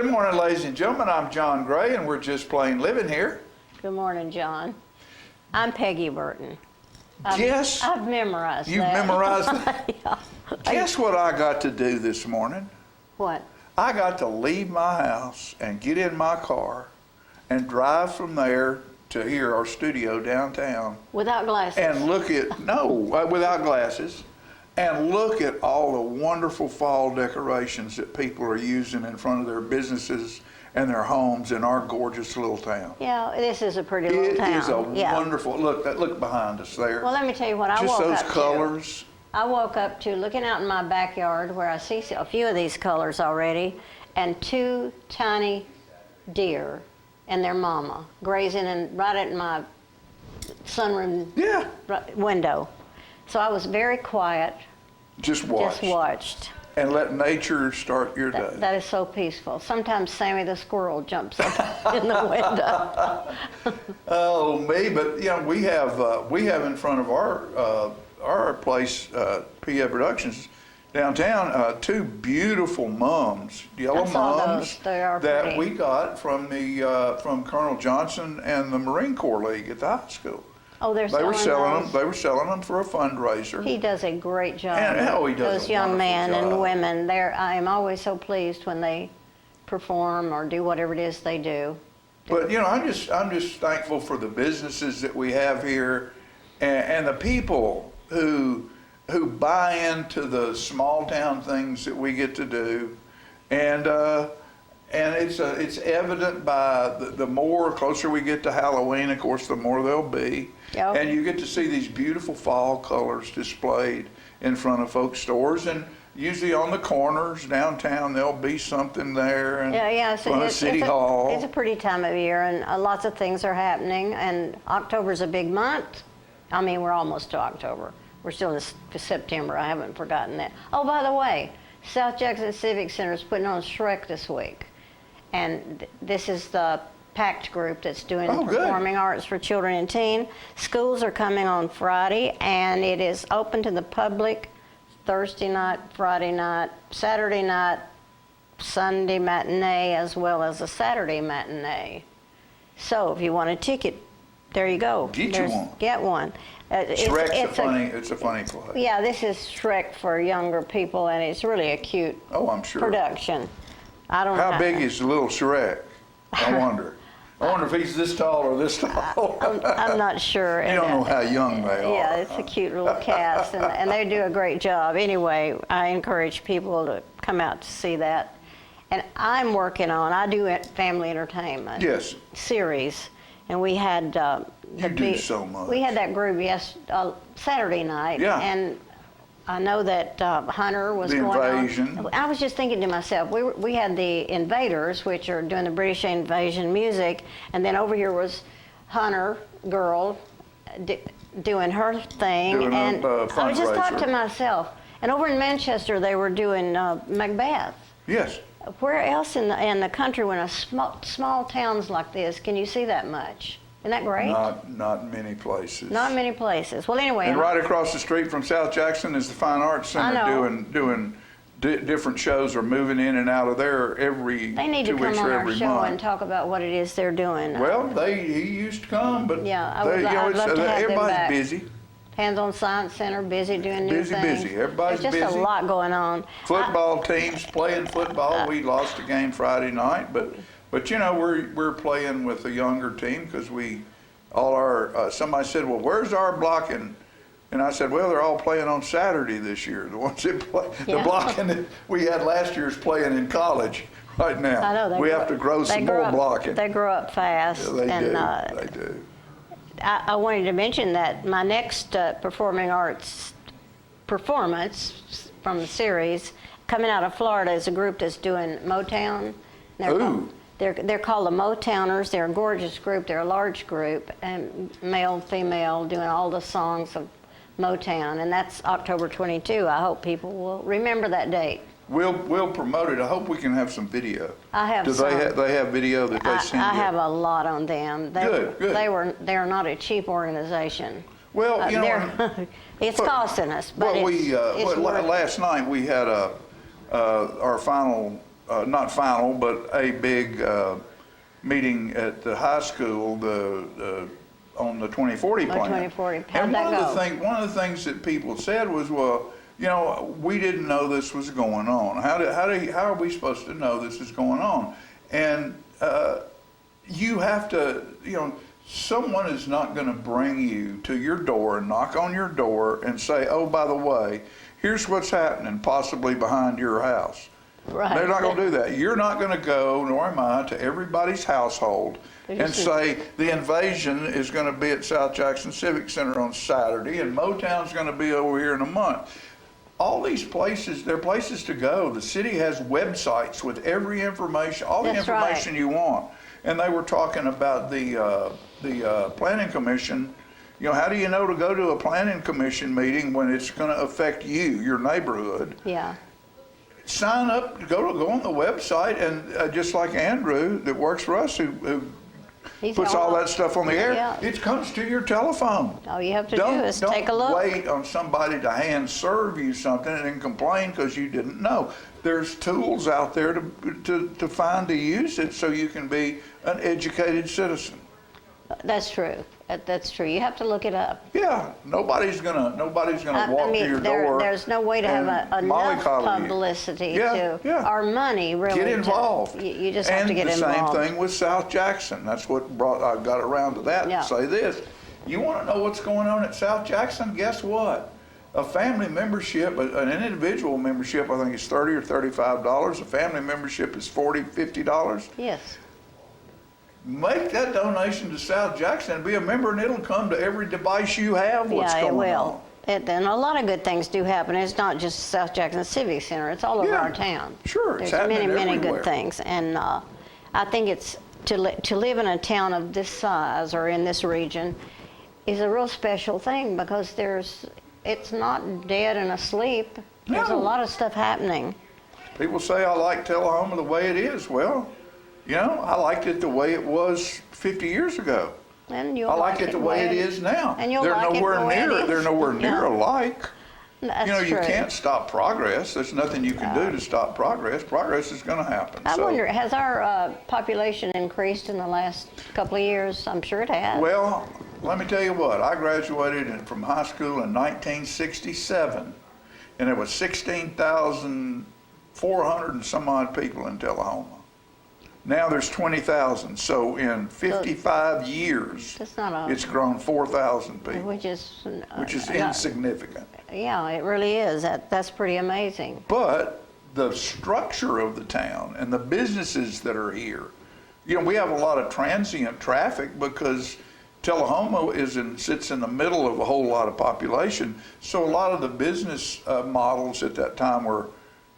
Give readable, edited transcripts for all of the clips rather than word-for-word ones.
Good morning, ladies and gentlemen. I'm John Gray, and we're just plain living here. Good morning, John. I'm Peggy Burton. Yes. I've memorized You've that. memorized that? Yeah. Guess what I got to do this morning? What? I got to leave my house and get in my car and drive from there to here, our studio downtown, Without glasses? and look at, without glasses, and look at all the wonderful fall decorations that people are using in front of their businesses and their homes in our gorgeous little town. Yeah, this is a pretty little town. It is a Yeah. wonderful, look behind us there. Well, let me tell you what I Just woke those up colors. to. I woke up to looking out in my backyard where I see a few of these colors already, and two tiny deer and their mama grazing right at my sunroom Yeah, window. So I was very quiet, just watch. just watched. And let nature start your day. That is so peaceful. Sometimes Sammy the squirrel jumps up in the window. Oh, me, but you know, we have in front of our place, PA Productions, downtown, two beautiful mums, yellow I saw mums, those. They are that pretty. we got from from Colonel Johnson and the Marine Corps League at the high school. Oh, they're They were selling those? them. They were selling them for a fundraiser. He does a great job. And, oh, he does Those a young wonderful men job. and women, I am always so pleased when they perform or do whatever it is they do. But you know, I'm just thankful for the businesses that we have here, and the people who buy into the small town things that we get to do, and it's evident by the more closer we get to Halloween. Of course, the more there'll be, Yep. and you get to see these beautiful fall colors displayed in front of folks' stores, and usually on the corners downtown there'll be something there, and Yeah, in front of City Hall. It's a pretty time of year, and lots of things are happening. And October's a big month. I mean, we're almost to October. We're still in September. I haven't forgotten that. Oh, by the way, South Jackson Civic Center is putting on Shrek this week, and this is the PACT group that's doing Oh, good. performing arts for children and teen. Schools are coming on Friday, and it is open to the public Thursday night, Friday night, Saturday night, Sunday matinee, as well as a Saturday matinee. So if you want a ticket, there you go. Get one. Get one. Shrek's a funny play. Yeah, this is Shrek for younger people, and it's really a cute Oh, I'm sure. production. I don't know How big is little Shrek? I wonder. I wonder if he's this tall or this tall. I'm not sure. You don't know how young they are. Yeah, it's a cute little cast, and they do a great job. Anyway, I encourage people to come out to see that. And I do family entertainment. Yes. Series, and we had You do so much. We had that group Saturday night. Yeah. And I know that Hunter was The going Invasion. on. I was just thinking to myself, we had the Invaders, which are doing the British Invasion music, and then over here was Hunter girl doing her thing. Doing and a I was just talking fundraiser. to myself. And over in Manchester, they were doing Macbeth. Yes. Where else in the country, when a small towns like this, can you see that much? Isn't that great? Not many places. Not many places. Well, anyway. And right across the street from South Jackson is the Fine Arts Center I know. doing different shows, or moving in and out of there every They need 2 to come weeks on or our every show month. and talk about what it is they're doing. Well, he used to come, but Yeah, I'd love to have them everybody's back. busy. Hands-on Science Center, busy doing new Busy, things. busy. Everybody's There's just busy. a lot going on. Football teams playing football. We lost a game Friday night, but you know, we're playing with a younger team because somebody said, well, where's our blocking? And I said, well, they're all playing on Saturday this year. The ones that play, the Yeah. blocking that we had last year is playing in college right now. I know. We have to grow some more blocking. They grow up fast. Yeah, they and, do. They do. I wanted to mention that my next performing arts performance from the series coming out of Florida is a group that's doing Motown. Ooh. They're called the Motowners. They're a gorgeous group. They're a large group, and male, female, doing all the songs of Motown, and that's October 22. I hope people will remember that date. We'll promote it. I hope we can have some video. I have Do some. they have video that they send I you? have a lot on them. Good. They're not a cheap organization. Well, you know, it's costing us, but well, it's worth it. last night we had our final not final, but a big meeting at the high school on the 2040 plan. 2040. How'd And that one of the things that people said was, well, you know, we didn't know this was going on. How are we supposed to know this is going on? And you have to, you know, someone is not going to bring you to your door and knock on your door and say, oh, by the way, here's what's happening possibly behind your house. Right. They're not going to do that. You're not going to go, nor am I, to everybody's household and say the invasion is going to be at South Jackson Civic Center on Saturday and Motown's going to be over here in a month. All these places, they're places to go. The city has websites with every information, all the That's information right. you want. And they were talking about the planning commission. You know, how do you know to go to a planning commission meeting when it's going to affect you, your neighborhood? Yeah. Sign up, go on the website, and just like Andrew that works for us, who He's puts all that stuff on the air, Yeah. it comes to your telephone. All you have to do is take a look. Don't wait on somebody to hand serve you something and then complain because you didn't know. There's tools out there to find to use it so you can be an educated citizen. That's true. That's true. You have to look it up. Yeah, nobody's gonna walk to your door. There's no way to have enough mollycoddle you. publicity Yeah, to yeah. our money really. Get involved. You just have to get involved. And the same thing with South Jackson. That's what I got around to that. Yeah. To say this, you want to know what's going on at South Jackson? Guess what? A family membership, an individual membership, I think is $30 or $35. A family membership is $40, $50. Yes. Make that donation to South Jackson and be a member, and it'll come to every device you have. What's Yeah, going it will. on? And a lot of good things do happen. It's not just South Jackson Civic Center. It's all over Yeah, our town. sure, it's There's many, happening many everywhere. good things. And I think it's to live in a town of this size or in this region is a real special thing because it's not dead and asleep. There's a No. lot of stuff happening. People say I like Tullahoma the way it is. Well, you know, I liked it the way it was 50 years ago. And you'll I like it the way it is now. And you'll they're like it nowhere the way it near. is. They're nowhere near Yeah. alike. That's You know, you true. can't stop progress. There's nothing you can do to stop progress. Progress is going to happen. I So, wonder, has our population increased in the last couple of years? I'm sure it has. well, let me tell you what. I graduated from high school in 1967, and there was 16,400 and some odd people in Tullahoma. Now there's 20,000. So in 55 years, That's not it's grown 4,000 people, which is which is not- insignificant. Yeah, it really is. That's pretty amazing. But the structure of the town and the businesses that are here, you know, we have a lot of transient traffic because Tullahoma sits in the middle of a whole lot of population. So a lot of the business models at that time were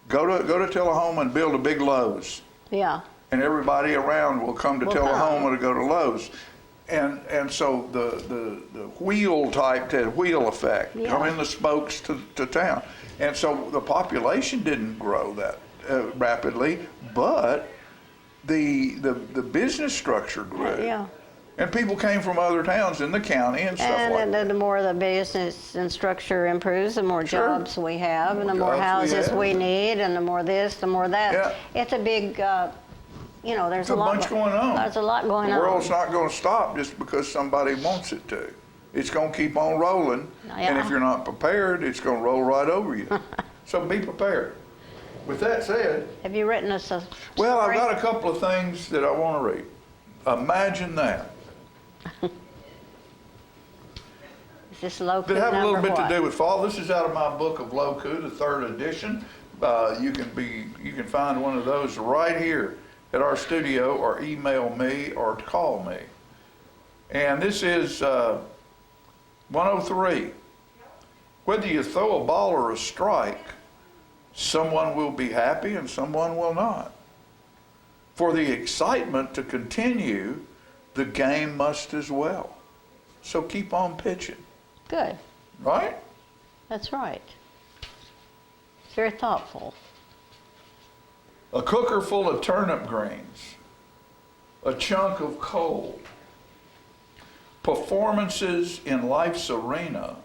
go to Tullahoma and build a big Lowe's, Yeah. and everybody around will come to Will Tullahoma come. to go to Lowe's. And so the wheel effect, Yeah. come in the spokes to town. And so the population didn't grow that rapidly, but the business structure grew. Yeah. And people came from other towns in the county and stuff like And that. the more the business and structure improves, the more Sure. jobs we have, and the More more jobs we houses have. we need, and the more this, the more that. Yeah. It's a big, you know, there's There's a bunch going on. There's a lot going The on. world's not going to stop just because somebody wants it to. It's going to keep on rolling, and Yeah. if you're not prepared, it's going to roll right over you. So be prepared. With that said, Have you written us a well, I've story? got a couple of things that I want to read. Imagine that. Is this Loku That have a little number bit what? to do with fall. This is out of my book of Loku, the 3rd edition. You can find one of those right here at our studio, or email me, or call me. And this is 103. Whether you throw a ball or a strike, someone will be happy and someone will not. For the excitement to continue, the game must as well. So keep on pitching, Good. right? That's right. It's very thoughtful. A cooker full of turnip greens, a chunk of coal. Performances in life's arena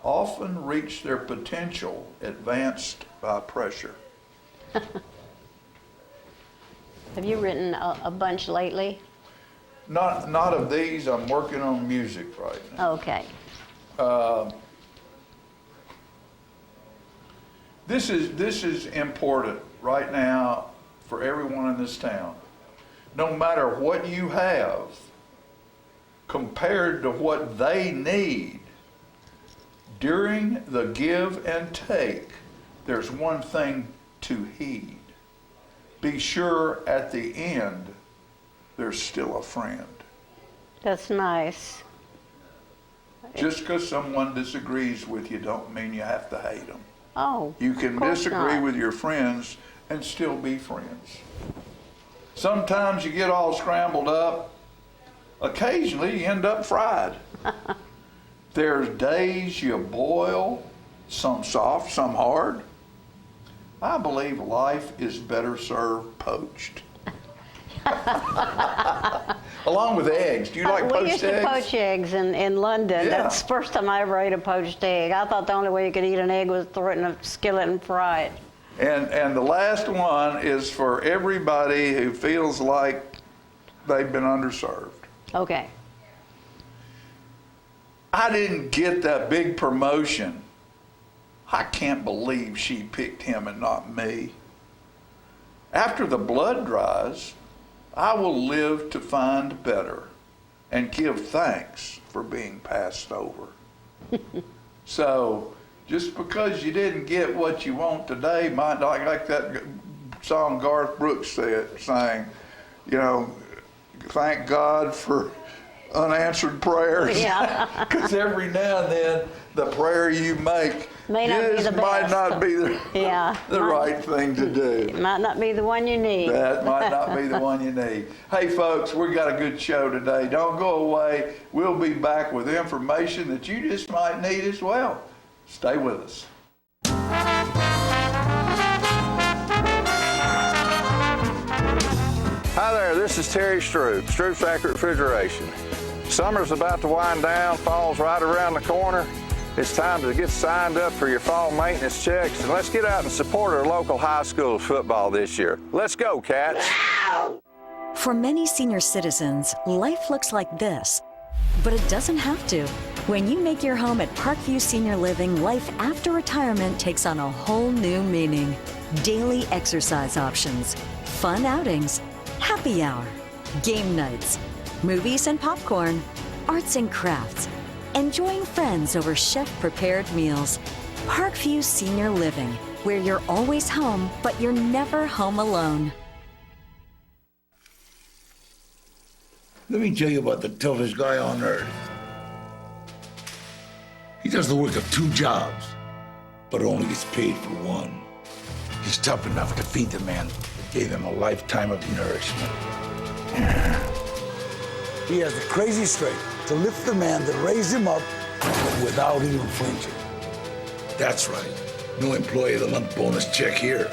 often reach their potential advanced by pressure. Have you written a bunch lately? Not of these. I'm working on music right now. Okay. This is important right now for everyone in this town. No matter what you have, compared to what they need, during the give and take, there's one thing to heed. Be sure at the end, there's still a friend. That's nice. Just because someone disagrees with you don't mean you have to hate them. Oh, You can of course disagree not. with your friends and still be friends. Sometimes you get all scrambled up. Occasionally you end up fried. There's days you boil, some soft, some hard. I believe life is better served poached. Along with eggs. Do you like We used poached to eggs? poach eggs in London. Yeah. That's the first time I ever ate a poached egg. I thought the only way you could eat an egg was throw it in a skillet and fry it. And the last one is for everybody who feels like they've been underserved. Okay. I didn't get that big promotion. I can't believe she picked him and not me. After the blood dries, I will live to find better and give thanks for being passed over. So, just because you didn't get what you want today, might not, like that song Garth Brooks sang, you know, thank God for unanswered prayers. Yeah. Because every now and then, the prayer you make May not be just the might best. not be the, Yeah. the right thing to do. It might not be the one you need. That might not be the one you need. Hey folks, we got a good show today. Don't go away. We'll be back with information that you just might need as well. Stay with us. Hi there, this is Terry Stroop, Stroop's Accurate Refrigeration. Summer's about to wind down, fall's right around the corner. It's time to get signed up for your fall maintenance checks, and let's get out and support our local high school football this year. Let's go, Cats! For many senior citizens, life looks like this, but it doesn't have to. When you make your home at Parkview Senior Living, life after retirement takes on a whole new meaning. Daily exercise options, fun outings, happy hour, game nights, movies and popcorn, arts and crafts, enjoying friends over chef-prepared meals. Parkview Senior Living, where you're always home, but you're never home alone. Let me tell you about the toughest guy on earth. He does the work of 2 jobs, but only gets paid for one. He's tough enough to feed the man that gave him a lifetime of nourishment. He has the crazy strength to lift the man that raised him up without even flinching. That's right. No employee of the month bonus check here.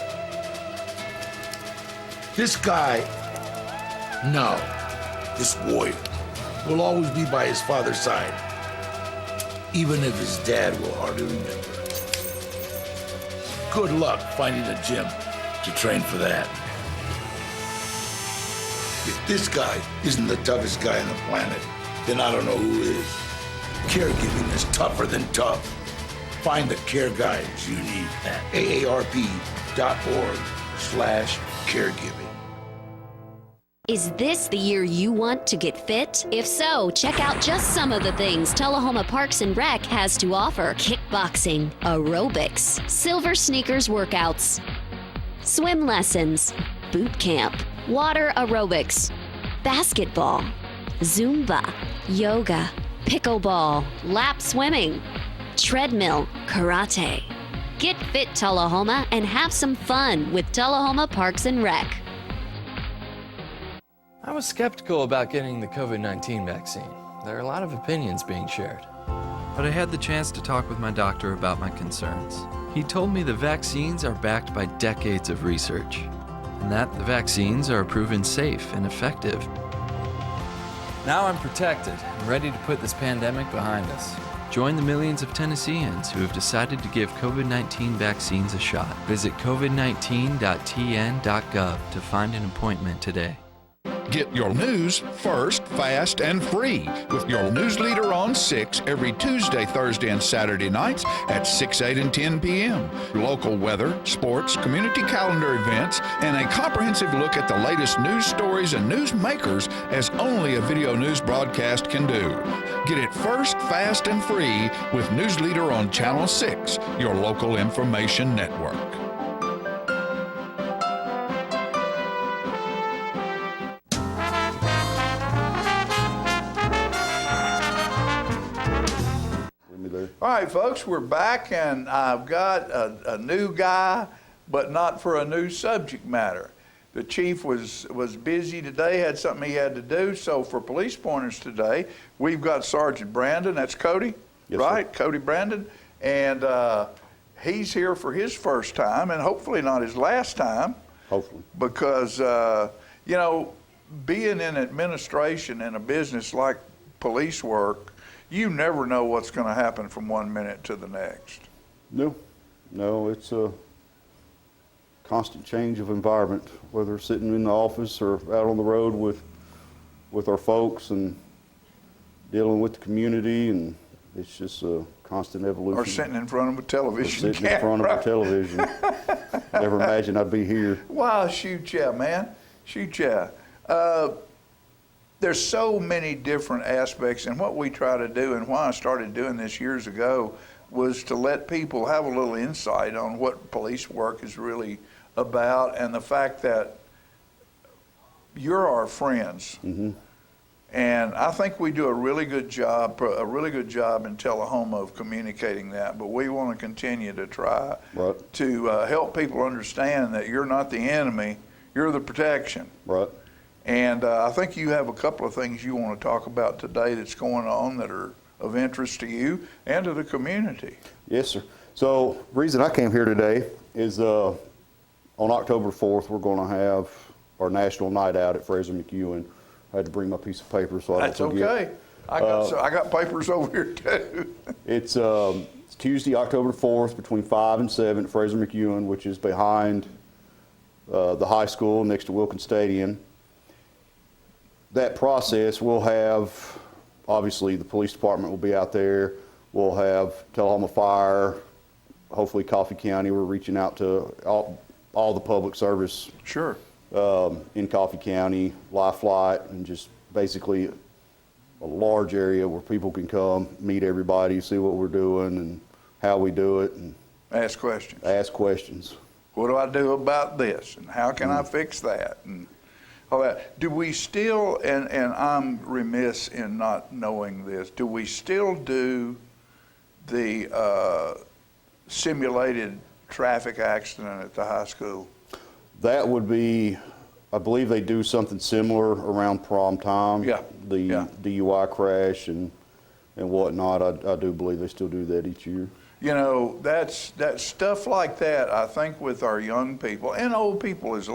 This guy, no, this warrior, will always be by his father's side, even if his dad will hardly remember. Good luck finding a gym to train for that. If this guy isn't the toughest guy on the planet, then I don't know who is. Caregiving is tougher than tough. Find the care guides you need at aarp.org/caregiving. Is this the year you want to get fit? If so, check out just some of the things Tullahoma Parks and Rec has to offer. Kickboxing, aerobics, silver sneakers workouts, swim lessons, boot camp, water aerobics, basketball, Zumba, yoga, pickleball, lap swimming, treadmill, karate. Get fit, Tullahoma, and have some fun with Tullahoma Parks and Rec. I was skeptical about getting the COVID-19 vaccine. There are a lot of opinions being shared. But I had the chance to talk with my doctor about my concerns. He told me the vaccines are backed by decades of research, and that the vaccines are proven safe and effective. Now I'm protected and ready to put this pandemic behind us. Join the millions of Tennesseans who have decided to give COVID-19 vaccines a shot. Visit covid19.tn.gov to find an appointment today. Get your news first, fast, and free with your news leader on 6 every Tuesday, Thursday, and Saturday nights at 6, 8, and 10 p.m. Local weather, sports, community calendar events, and a comprehensive look at the latest news stories and news makers as only a video news broadcast can do. Get it first, fast, and free with News Leader on Channel 6, your local information network. All right, folks, we're back, and I've got a new guy, but not for a new subject matter. The chief was busy today, had something he had to do, so for Police Pointers today, we've got Sergeant Brandon, that's Cody, Yes, right? sir. Cody Brandon, and he's here for his first time, and hopefully not his last time. Hopefully. Because, you know, being in administration in a business like police work, you never know what's going to happen from one minute to the next. No, it's a constant change of environment, whether sitting in the office or out on the road with our folks and dealing with the community, and it's just a constant evolution. Or sitting in front of a Or television sitting in front of a television. Never imagined I'd be here. Wow, shoot ya, man. Shoot ya. There's so many different aspects, and what we try to do, and why I started doing this years ago, was to let people have a little insight on what police work is really about, and the fact that you're our friends. Mm-hmm. And I think we do a really good job in Tullahoma of communicating that, but we want to continue to try Right. to help people understand that you're not the enemy, you're the protection. Right. And I think you have a couple of things you want to talk about today that's going on that are of interest to you and to the community. Yes, sir. So the reason I came here today is on October 4th, we're going to have our National Night Out at Fraser McEwen. I had to bring my piece of paper so I That's don't forget. okay. I got papers over here too. It's Tuesday, October 4th, between 5 and 7 at Fraser McEwen, which is behind the high school next to Wilkins Stadium. That process, we'll have, obviously, the police department will be out there. We'll have Tullahoma Fire, hopefully Coffee County. We're reaching out to all the public service Sure. in Coffee County, Life Flight, and just basically a large area where people can come, meet everybody, see what we're doing and how we do it, and Ask questions. ask questions. What do I do about this? And how can I fix that? And all that. Do we still, and I'm remiss in not knowing this, do we still do the simulated traffic accident at the high school? That would be, I believe they do something similar around prom time. Yeah, The yeah. DUI crash and whatnot. I do believe they still do that each year. You know, that's stuff like that, I think with our young people and old people is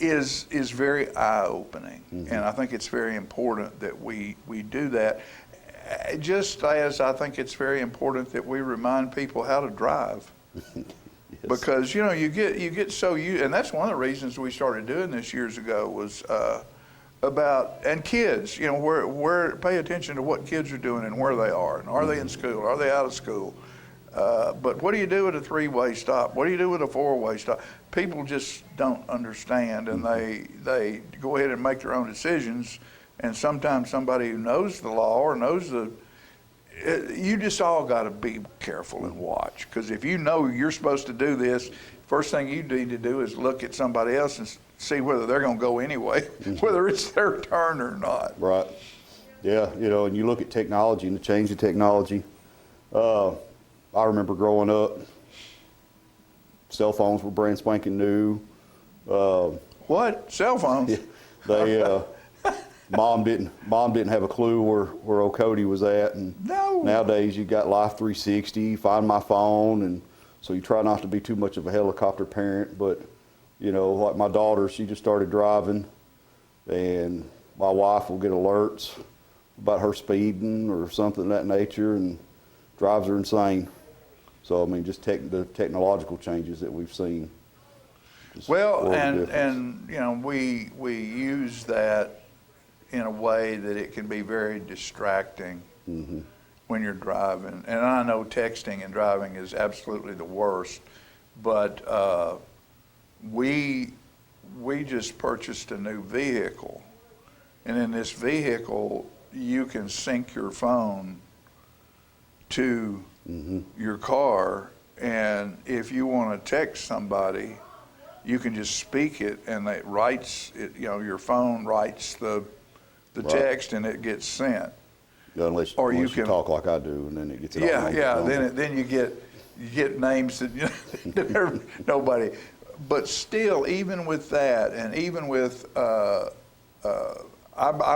is very eye-opening. Mm-hmm. And I think it's very important that we do that. Just as I think it's very important that we remind people how to drive. Because, you know, you get so used, and that's one of the reasons we started doing this years ago was about, and kids, you know, where pay attention to what kids are doing and where they are, and are they in school, are they out of school? But what do you do with a three-way stop? What do you do with a four-way stop? People just don't understand, and they go ahead and make their own decisions, and sometimes somebody who knows the law or knows you just all got to be careful and watch, because if you know you're supposed to do this, first thing you need to do is look at somebody else and see whether they're going to go anyway, whether it's their turn or not. Right. Yeah, you know, and you look at technology and the change of technology. I remember growing up, cell phones were brand spanking new. What? Cell phones? They mom didn't have a clue where old Cody was at, and No. nowadays you got Life 360, Find My Phone, and so you try not to be too much of a helicopter parent. But you know, like my daughter, she just started driving, and my wife will get alerts about her speeding or something of that nature and drives her insane. So, I mean, just the technological changes that we've seen. Well, and you know, we use that in a way that it can be very distracting when you're driving. And I know texting and driving is absolutely the worst, but we just purchased a new vehicle, and in this vehicle you can sync your phone to your car, and if you want to text somebody, you can just speak it, and it writes it. You know, your phone writes the text, and it gets sent. Yeah, unless you talk like I do, and then it gets it all Then you get names that, you know, that nobody. But still, even with that, and even with I'm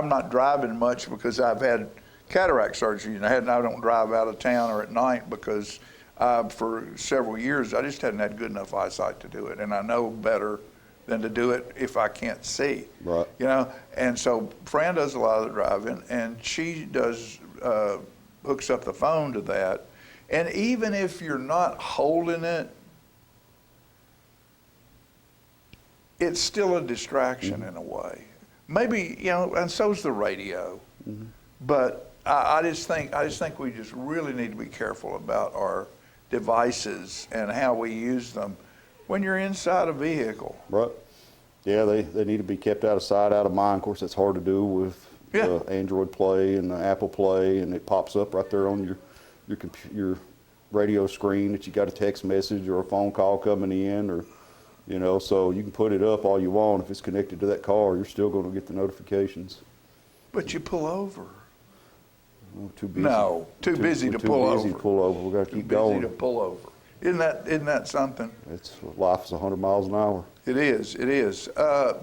not driving much because I've had cataract surgery, and I don't drive out of town or at night because for several years I just hadn't had good enough eyesight to do it, and I know better than to do it if I can't see. Right. You know, and so Fran does a lot of the driving, and she does hooks up the phone to that, and even if you're not holding it, it's still a distraction in a way. Maybe, you know, and so's the radio. But I just think we just really need to be careful about our devices and how we use them when you're inside a vehicle. Right. Yeah, they need to be kept out of sight, out of mind. Of course, that's hard to do with Android Play and the Apple Play, and it pops up right there on your radio screen that you got a text message or a phone call coming in, or you know, so you can put it up all you want. If it's connected to that car, you're still going to get the notifications. But you pull over. Too busy. No, too busy to pull over. Too busy to pull over. We've got to keep going. Too busy to pull over. Isn't that something? Life is 100 miles an hour. It is. It is.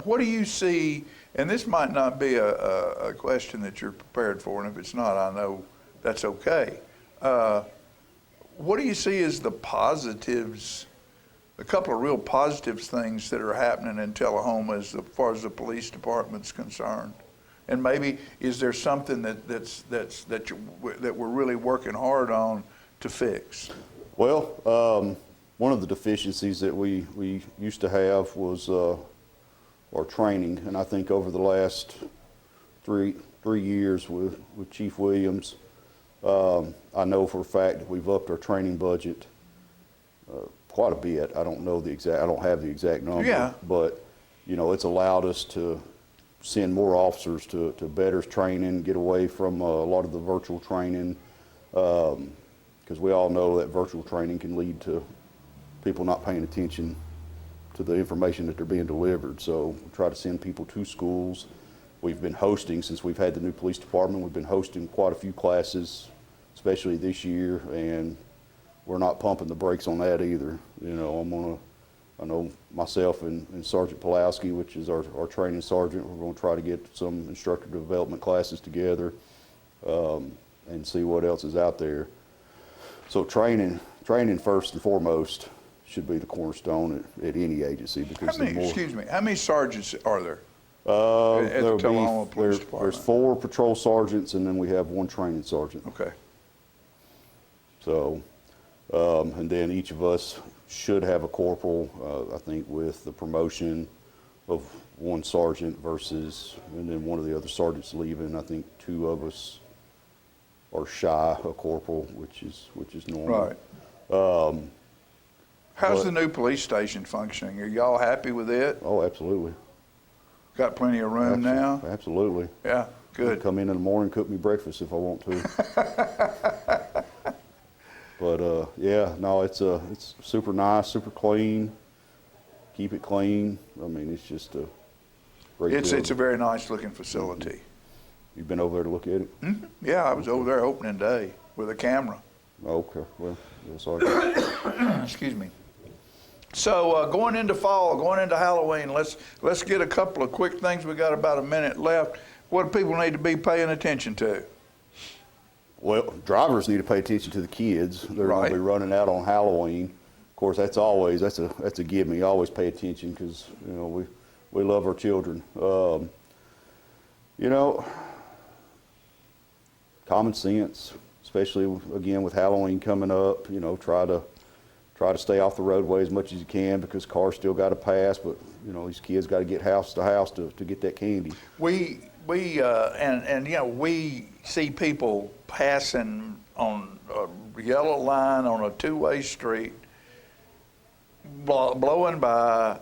What do you see? And this might not be a question that you're prepared for, and if it's not, I know that's okay. What do you see as the positives? A couple of real positive things that are happening in Tullahoma as far as the police department's concerned, and maybe is there something that we're really working hard on to fix? Well, one of the deficiencies that we used to have was our training, and I think over the last three years with Chief Williams, I know for a fact that we've upped our training budget quite a bit. I don't have the exact number, but you know, it's allowed us to send more officers to better training, get away from a lot of the virtual training, because we all know that virtual training can lead to people not paying attention to the information that they're being delivered. So we try to send people to schools. We've been hosting, since we've had the new police department, we've been hosting quite a few classes, especially this year, and we're not pumping the brakes on that either. You know, I know myself and Sergeant Pulowski, which is our training sergeant, we're going to try to get some instructor development classes together and see what else is out there. So training first and foremost should be the cornerstone at any agency. Because how many sergeants are there at the Tullahoma Police Department? There's 4 patrol sergeants, and then we have 1 training sergeant. Okay. So, and then each of us should have a corporal, I think, with the promotion of 1 sergeant versus, and then one of the other sergeants leaving. I think 2 of us are shy a corporal, which is normal. Right. How's the new police station functioning? Are y'all happy with it? Oh, absolutely. Got plenty of room now? Absolutely. Yeah, good. Come in the morning, cook me breakfast if I want to. But yeah, no, it's super nice, super clean. Keep it clean. I mean, it's just a great building. It's a very nice looking facility. You've been over there to look at it? Mm-hmm. Yeah, I was over there opening day with a camera. Okay, well, sorry. Excuse me. So going into fall, going into Halloween, let's get a couple of quick things. We got about a minute left. What do people need to be paying attention to? Well, drivers need to pay attention to the kids. They're Right. going to be running out on Halloween. Of course, that's a gimme. You always pay attention because you know we love our children. You know, common sense, especially again with Halloween coming up. Try to stay off the roadway as much as you can because cars still got to pass. But these kids got to get house to house to get that candy. We see people passing on a yellow line on a two-way street, blowing by,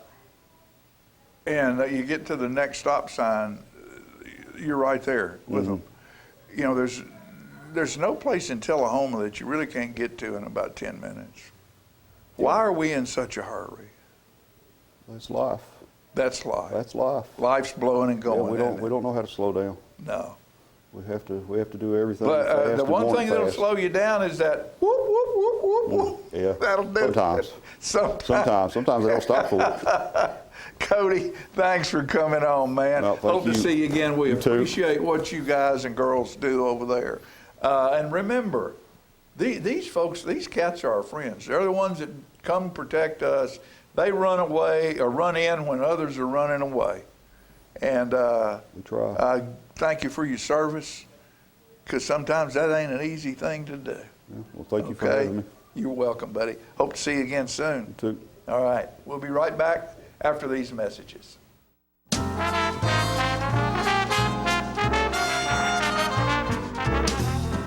and you get to the next stop sign, you're right there with them. There's no place in Tullahoma that you really can't get to in about 10 minutes. Why are we in such a hurry? That's life. That's life. That's life. Life's blowing and going. We don't know how to slow down. No. We have to do everything. But fast the and one want thing it that'll fast. slow you down is that whoop whoop whoop whoop whoop. Yeah. That'll do Sometimes. it. Sometimes they don't stop for it. Cody, thanks for coming on, man. No, thank Hope to you. see you again. We You too. appreciate what you guys and girls do over there. And remember, these folks, these cats are our friends. They're the ones that come protect us. They run away or run in when others are running away. And We try. thank you for your service, because sometimes that ain't an easy thing to do. Yeah, well, thank you for having me. You're welcome, buddy. Hope to see you again soon. You too. All right. We'll be right back after these messages.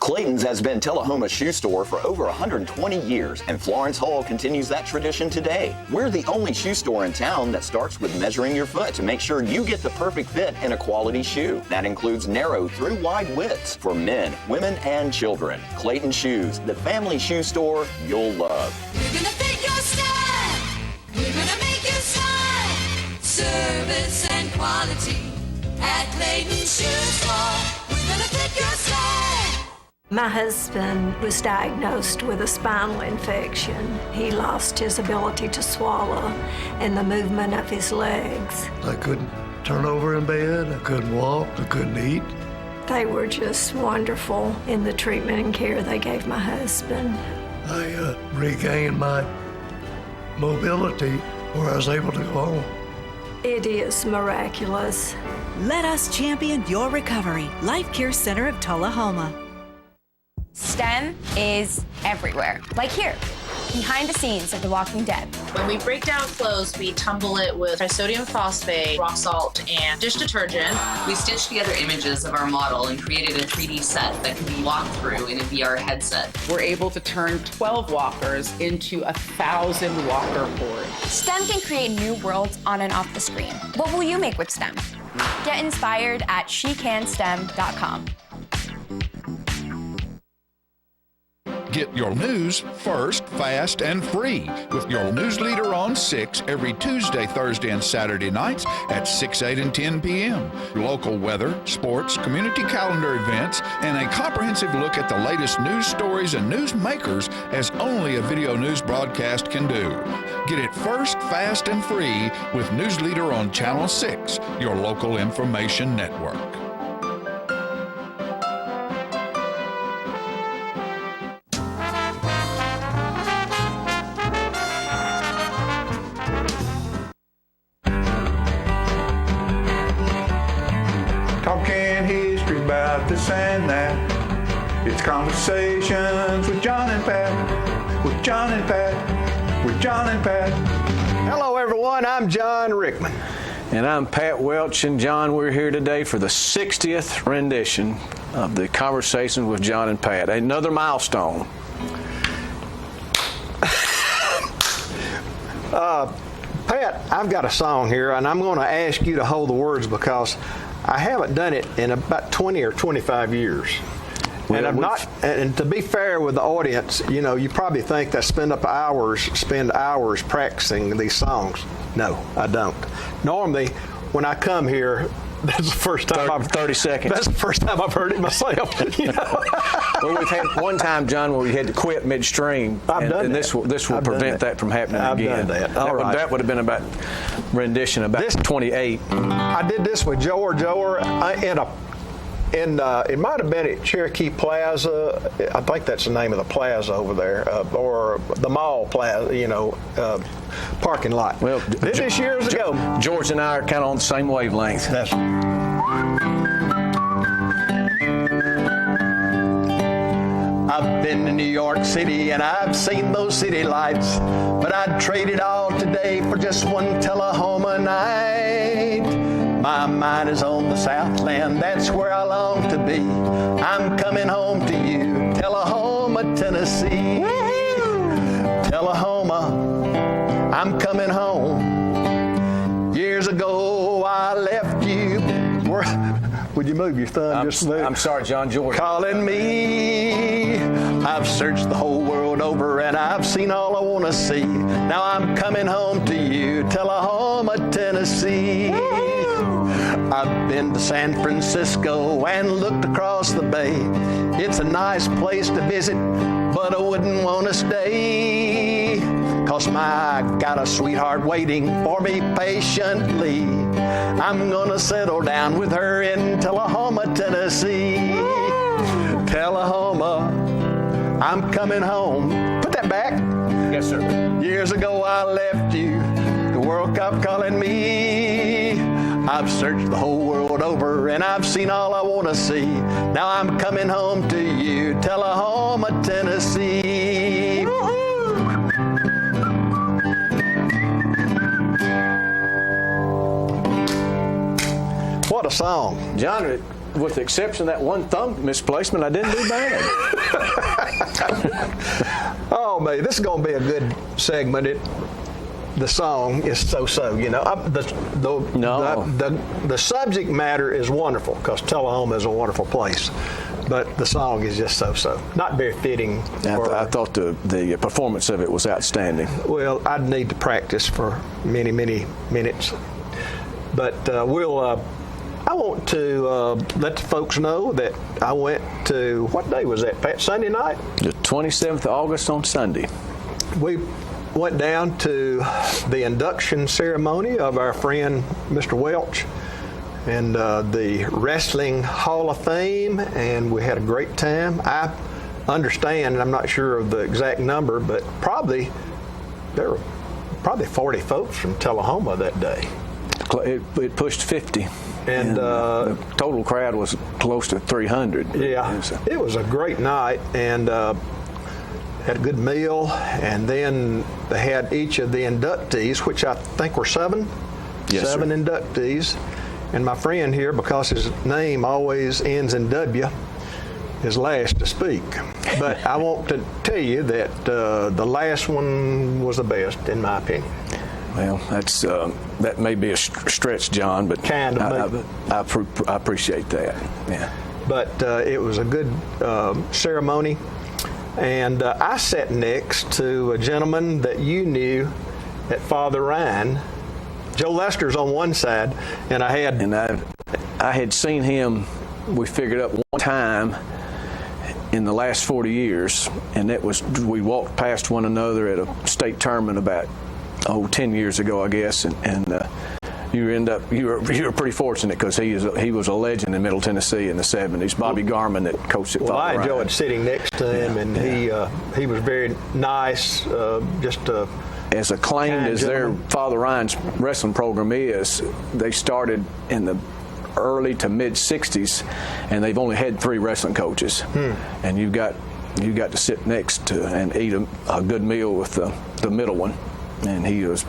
Clayton's has been Tullahoma's shoe store for over 120 years, and Florence Hall continues that tradition today. We're the only shoe store in town that starts with measuring your foot to make sure you get the perfect fit in a quality shoe. That includes narrow through wide widths for men, women, and children. Clayton Shoes, the family shoe store you'll love. We're gonna fit your style. We're gonna make you smile. Service and quality at Clayton Shoe Store. We're gonna fit your style. My husband was diagnosed with a spinal infection. He lost his ability to swallow and the movement of his legs. I couldn't turn over in bed, I couldn't walk, I couldn't eat. They were just wonderful in the treatment and care they gave my husband. I regained my mobility where I was able to go home. It is miraculous. Let us champion your recovery. Life Care Center of Tullahoma. STEM is everywhere, like here, behind the scenes of The Walking Dead. When we break down clothes, we tumble it with trisodium phosphate, rock salt, and dish detergent. We stitched together images of our model and created a 3D set that can be walked through in a VR headset. We're able to turn 12 walkers into 1,000 walker boards. STEM can create new worlds on and off the screen. What will you make with STEM? Get inspired at shecanstem.com. Get your news first, fast, and free with your news leader on 6 every Tuesday, Thursday, and Saturday nights at 6, 8, and 10 p.m. Local weather, sports, community calendar events, and a comprehensive look at the latest news stories and news makers as only a video news broadcast can do. Get it first, fast, and free with News Leader on Channel 6, your local information network. Talking history about this and that. It's conversations with John and Pat. With John and Pat. With John and Pat. Hello, everyone. I'm John Rickman. And I'm Pat Welch, and John, we're here today for the 60th rendition of the Conversations with John and Pat. Another milestone. Pat, I've got a song here, and I'm going to ask you to hold the words because I haven't done it in about 20 or 25 years. And I'm not, and to be fair with the audience, you know, you probably think I spend hours practicing these songs. No, I don't. Normally, when I come here, that's the first time 30 seconds. That's the first time I've heard it myself. You know? Well, we've had one time, John, where we had to quit midstream. And this will prevent that from happening again. I've done that. All right. That would have been about rendition about 28. I did this with George Orr it might have been at Cherokee Plaza. I think that's the name of the plaza over there, or the mall plaza, you know, parking lot. Well, did this years ago. George and I are kind of on the same wavelength. been to New York City and I've seen those city lights, but I'd trade it all today for just one Tullahoma night. My mind is on the Southland, that's where I long to be. I'm coming home to you, Tullahoma, Tennessee. Tullahoma, I'm coming home. Years ago I left you. Would you move your thumb just a minute? I'm sorry, John George. Calling me. I've searched the whole world over and I've seen all I want to see. Now I'm coming home to you, Tullahoma, Tennessee. I've been to San Francisco and looked across the bay. It's a nice place to visit, but I wouldn't want to stay. 'Cause I got a sweetheart waiting for me patiently. I'm gonna settle down with her in Tullahoma, Tennessee. Tullahoma, I'm coming home. Put that back. Yes, sir. Years ago I left you, the World Cup calling me. I've searched the whole world over and I've seen all I want to see. Now I'm coming home to you, Tullahoma, Tennessee. What a song. John, with the exception of that one thumb misplacement, I didn't do bad. Oh, man, this is going to be a good segment. The song is so-so, you know. The subject matter is wonderful because Tullahoma is a wonderful place, but the song is just so-so. Not very fitting. I thought the performance of it was outstanding. Well, I'd need to practice for many, many minutes. But I want to let the folks know that I went to, what day was that, Pat? Sunday night? The 27th of August on Sunday. We went down to the induction ceremony of our friend Mr. Welch and the Wrestling Hall of Fame, and we had a great time. I understand, and I'm not sure of the exact number, but there were probably 40 folks from Tullahoma that day. It pushed 50. And the total crowd was close to 300. Yeah, it was a great night, and had a good meal, and then they had each of the inductees, which I think were seven inductees. And my friend here, because his name always ends in W, is last to speak. But I want to tell you that the last one was the best, in my opinion. Well, that may be a stretch, John, but I appreciate that. Yeah. But it was a good ceremony, and I sat next to a gentleman that you knew at Father Ryan. Joe Lester's on one side, and I had seen him. We figured up one time in the last 40 years, and we walked past one another at a state tournament about 10 years ago, I guess, and you were pretty fortunate because he was a legend in Middle Tennessee in the 70s. Bobby Garman that coached at Father Ryan. I enjoyed sitting next to him, and he was very nice. As acclaimed as their Father Ryan's wrestling program is, they started in the early to mid 60s, and they've only had 3 wrestling coaches. And you got to sit next to and eat a good meal with the middle one. And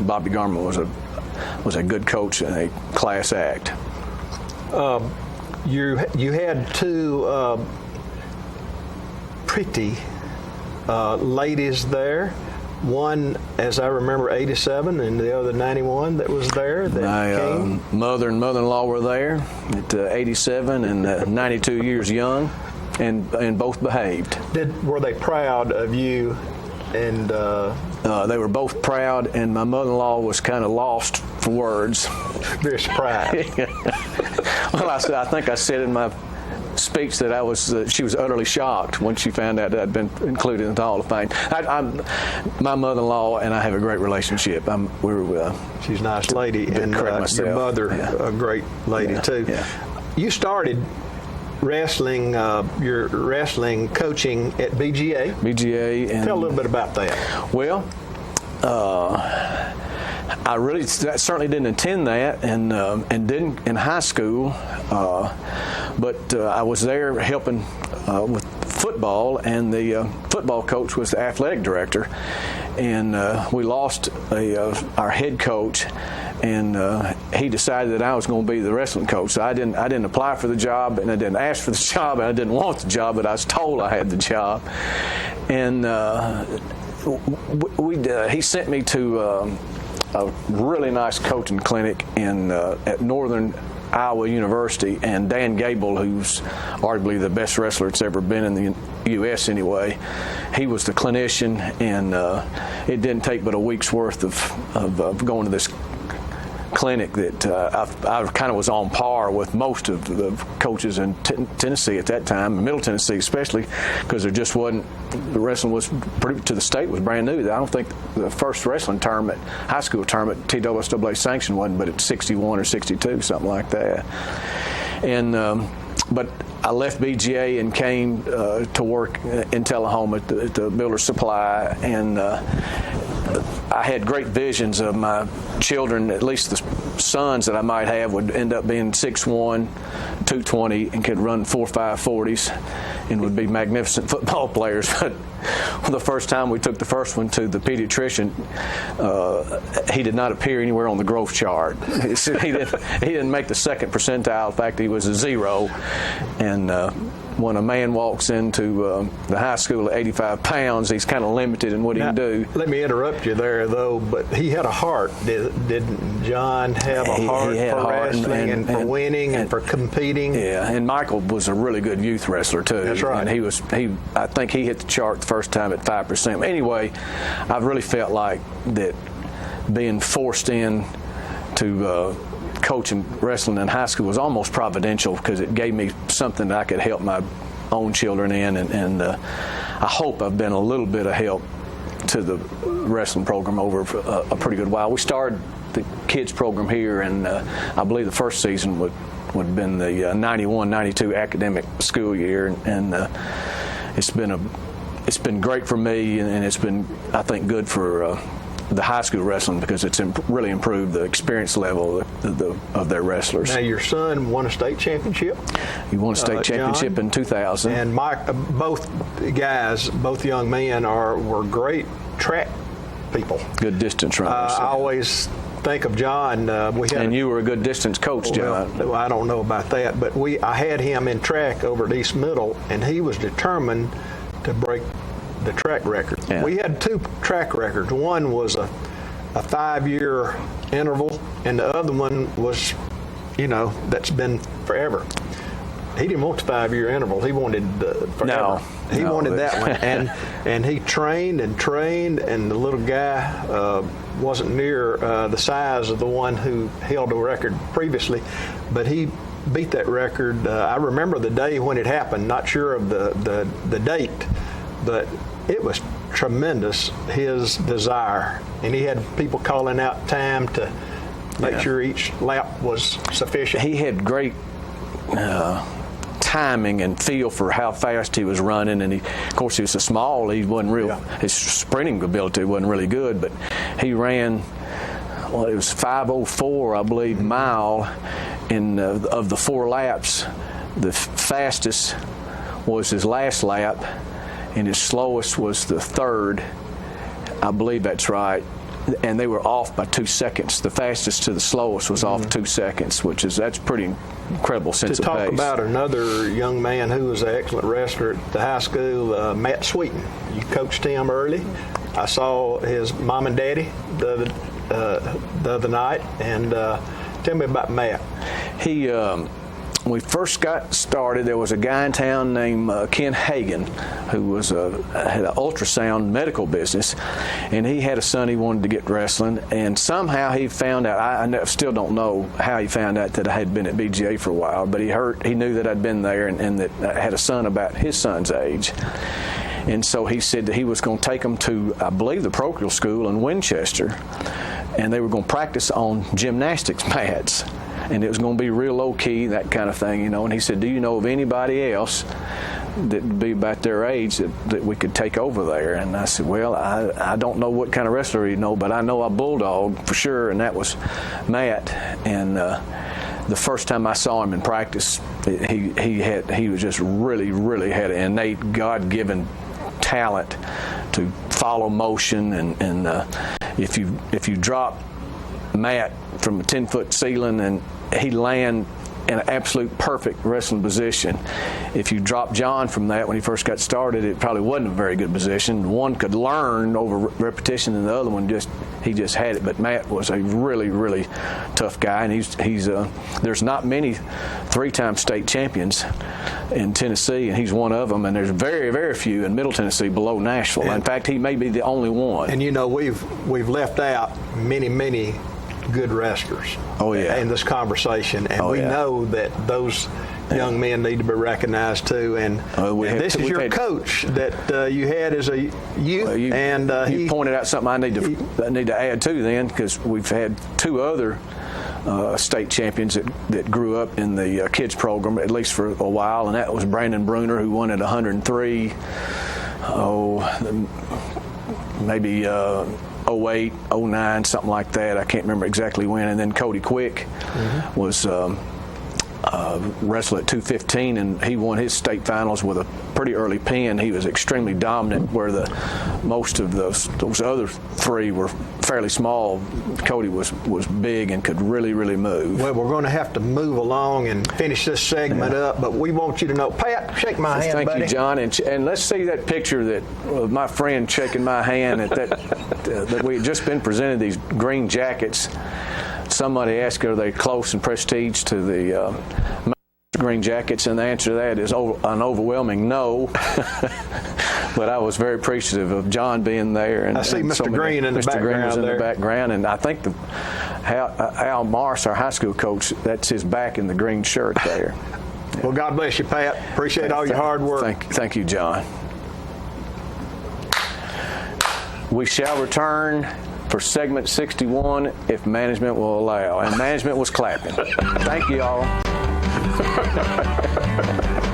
Bobby Garman was a good coach and a class act. You had 2 pretty ladies there. One, as I remember, 87, and the other 91 that was there. My mother and mother-in-law were there at 87 and 92 years young, and both behaved. Were they proud of you? And they were both proud, and my mother-in-law was kind of lost for words. Very surprised. Well, I think I said in my speech that she was utterly shocked when she found out that I'd been included in the Hall of Fame. My mother-in-law and I have a great relationship. She's a nice lady, and your mother, a great lady too. Yeah. You started wrestling, your wrestling coaching at BGA. And tell a little bit about that. Well, I certainly didn't attend that, and didn't in high school. But I was there helping with football, and the football coach was the athletic director. And we lost our head coach, and he decided that I was going to be the wrestling coach. So I didn't apply for the job, and I didn't ask for the job, and I didn't want the job, but I was told I had the job. And he sent me to a really nice coaching clinic at Northern Iowa University, and Dan Gable, who's arguably the best wrestler that's ever been in the U.S. anyway, he was the clinician, and it didn't take but a week's worth of going to this clinic that I kind of was on par with most of the coaches in Tennessee at that time, Middle Tennessee especially, because there just wasn't, the wrestling was to the state was brand new. I don't think the first wrestling tournament, high school tournament, TWSAA sanctioned wasn't but at 61 or 62, something like that. And but I left BGA and came to work in Tullahoma at the Builder's Supply, and I had great visions of my children, at least the sons that I might have, would end up being 6'1", 220, and could run 4.5 40s and would be magnificent football players. But the first time we took the first one to the pediatrician, he did not appear anywhere on the growth chart. He didn't make the second percentile. In fact, he was a 0. And when a man walks into the high school at 85 pounds, he's kind of limited in what he can do. Let me interrupt you there, though, but he had a heart. Didn't John have a heart for wrestling and for winning and for competing? Yeah, and Michael was a really good youth wrestler, too. That's right. And I think he hit the chart the first time at 5%. Anyway, I've really felt like that being forced in to coaching wrestling in high school was almost providential, because it gave me something that I could help my own children in, and I hope I've been a little bit of help to the wrestling program over a pretty good while. We started the kids program here, and I believe the first season would have been the 91-92 academic school year, and it's been great for me, and it's been, I think, good for the high school wrestling, because it's really improved the experience level of their wrestlers. Now, your son won a state championship. He won a state championship in 2000. And Mike, both young men were great track people. Good distance runners. I always think of John. And you were a good distance coach, John. Well, I don't know about that, but I had him in track over at East Middle, and he was determined to break the track record. Yeah. We had 2 track records. One was a 5-year interval, and the other one was, that's been forever. He didn't want the 5-year interval. He wanted forever. He wanted that one, and he trained, and the little guy wasn't near the size of the one who held the record previously, but he beat that record. I remember the day when it happened. Not sure of the date, but it was tremendous, his desire. And he had people calling out time to make sure each lap was sufficient. He had great timing and feel for how fast he was running, and of course he was so small, he wasn't real. His sprinting ability wasn't really good, but he ran, it was 5:04, I believe, mile of the 4 laps. The fastest was his last lap, and his slowest was the 3rd. I believe that's right. And they were off by 2 seconds. The fastest to the slowest was off 2 seconds, that's pretty incredible sense of pace. To talk about another young man who was an excellent wrestler at the high school, Matt Sweeten. You coached him early. I saw his mom and daddy the other night, and tell me about Matt. When we first got started, there was a guy in town named Ken Hagan, who had an ultrasound medical business, and he had a son he wanted to get wrestling, and somehow he found out, I still don't know how he found out that I had been at BGA for a while, but he knew that I'd been there, and that I had a son about his son's age. And so he said that he was going to take him to, I believe, the parochial school in Winchester, and they were going to practice on gymnastics mats. And it was going to be real low-key, that kind of thing, And he said, do you know of anybody else that would be about their age that we could take over there? And I said, well, I don't know what kind of wrestler you know, but I know a bulldog for sure, and that was Matt. And the first time I saw him in practice, he was just really had an innate God-given talent to follow motion, and if you drop Matt from a 10-foot ceiling and he'd land in an absolute perfect wrestling position. If you drop John from that when he first got started, it probably wasn't a very good position. One could learn over repetition, and the other one he just had it. But Matt was a really tough guy, and he's there's not many 3-time state champions in Tennessee, and he's one of them. And there's very few in Middle Tennessee below Nashville. In fact, he may be the only one. And you know, we've left out many good wrestlers in this conversation, and we know that those young men need to be recognized too. And this is your coach that you had as a youth, and you pointed out something I need to add too, then, because we've had 2 other state champions that grew up in the kids program, at least for a while, and that was Brandon Bruner, who won at 103. Maybe 08, 09, something like that. I can't remember exactly when. And then Cody Quick was wrestled at 215, and he won his state finals with a pretty early pin. He was extremely dominant, where most of those other 3 were fairly small. Cody was big and could really move. Well, we're going to have to move along and finish this segment up, but we want you to know, Pat, shake my hand, Thank buddy. you, John, and let's see that picture that my friend shaking my hand that we had just been presented these green jackets. Somebody asked, are they close in prestige to the green jackets? And the answer to that is an overwhelming no. But I was very appreciative of John being there. And I see Mr. Green in the background. Mr. Green was in the background, and I think Al Morris, our high school coach, that's his back in the green shirt there. Well, God bless you, Pat. Appreciate all your hard work. Thank you, John. We shall return for segment 61 if management will allow. And management was clapping. Thank you all.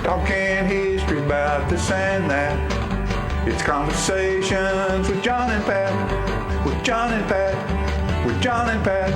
Talking history about this and that. It's conversations with John and Pat. With John and Pat. With John and Pat.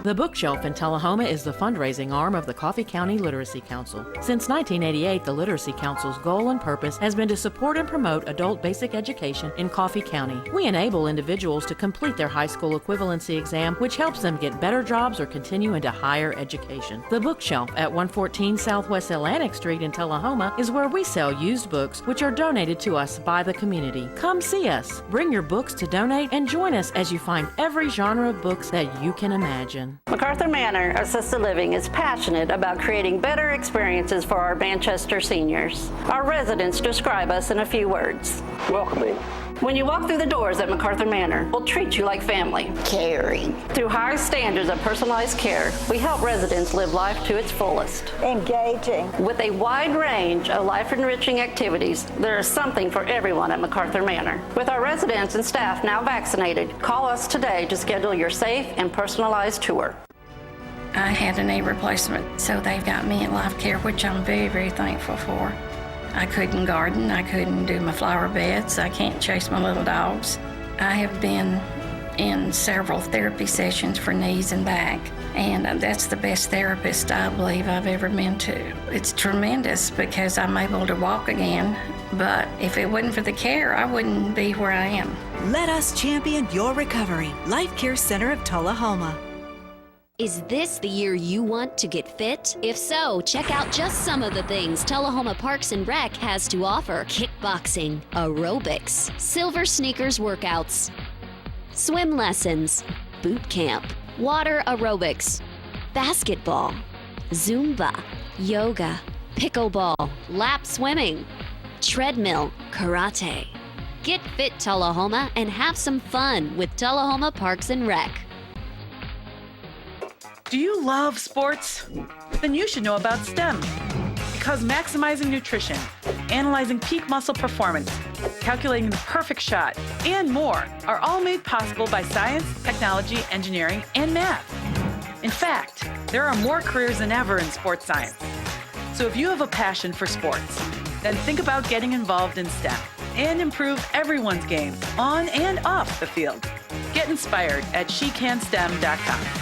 The Bookshelf in Tullahoma is the fundraising arm of the Coffee County Literacy Council. Since 1988, the Literacy Council's goal and purpose has been to support and promote adult basic education in Coffee County. We enable individuals to complete their high school equivalency exam, which helps them get better jobs or continue into higher education. The Bookshelf at 114 Southwest Atlantic Street in Tullahoma is where we sell used books, which are donated to us by the community. Come see us, bring your books to donate, and join us as you find every genre of books that you can imagine. MacArthur Manor Assisted Living is passionate about creating better experiences for our Manchester seniors. Our residents describe us in a few words. Welcoming. When you walk through the doors at MacArthur Manor, we'll treat you like family. Caring. Through high standards of personalized care, we help residents live life to its fullest. Engaging. With a wide range of life-enriching activities, there is something for everyone at MacArthur Manor. With our residents and staff now vaccinated, call us today to schedule your safe and personalized tour. I had a knee replacement, so they've got me in life care, which I'm very thankful for. I couldn't garden, I couldn't do my flower beds, I can't chase my little dogs. I have been in several therapy sessions for knees and back, and that's the best therapist I believe I've ever been to. It's tremendous because I'm able to walk again, but if it wasn't for the care, I wouldn't be where I am. Let us champion your recovery. Life Care Center of Tullahoma. Is this the year you want to get fit? If so, check out just some of the things Tullahoma Parks and Rec has to offer. Kickboxing, aerobics, silver sneakers workouts, swim lessons, boot camp, water aerobics, basketball, Zumba, yoga, pickleball, lap swimming, treadmill, karate. Get fit, Tullahoma, and have some fun with Tullahoma Parks and Rec. Do you love sports? Then you should know about STEM. Because maximizing nutrition, analyzing peak muscle performance, calculating the perfect shot, and more are all made possible by science, technology, engineering, and math. In fact, there are more careers than ever in sports science. So if you have a passion for sports, then think about getting involved in STEM. and improve everyone's game on and off the field. Get inspired at SheCanSTEM.com.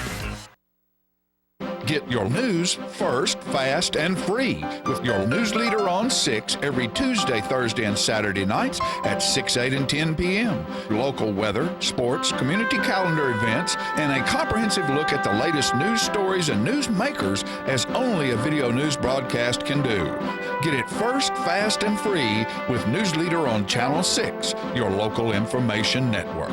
Get your news first, fast, and free with your news leader on 6 every Tuesday, Thursday, and Saturday nights at 6, 8, and 10 p.m. Local weather, sports, community calendar events, and a comprehensive look at the latest news stories and news makers as only a video news broadcast can do. Get it first, fast, and free with News Leader on Channel 6, your local information network.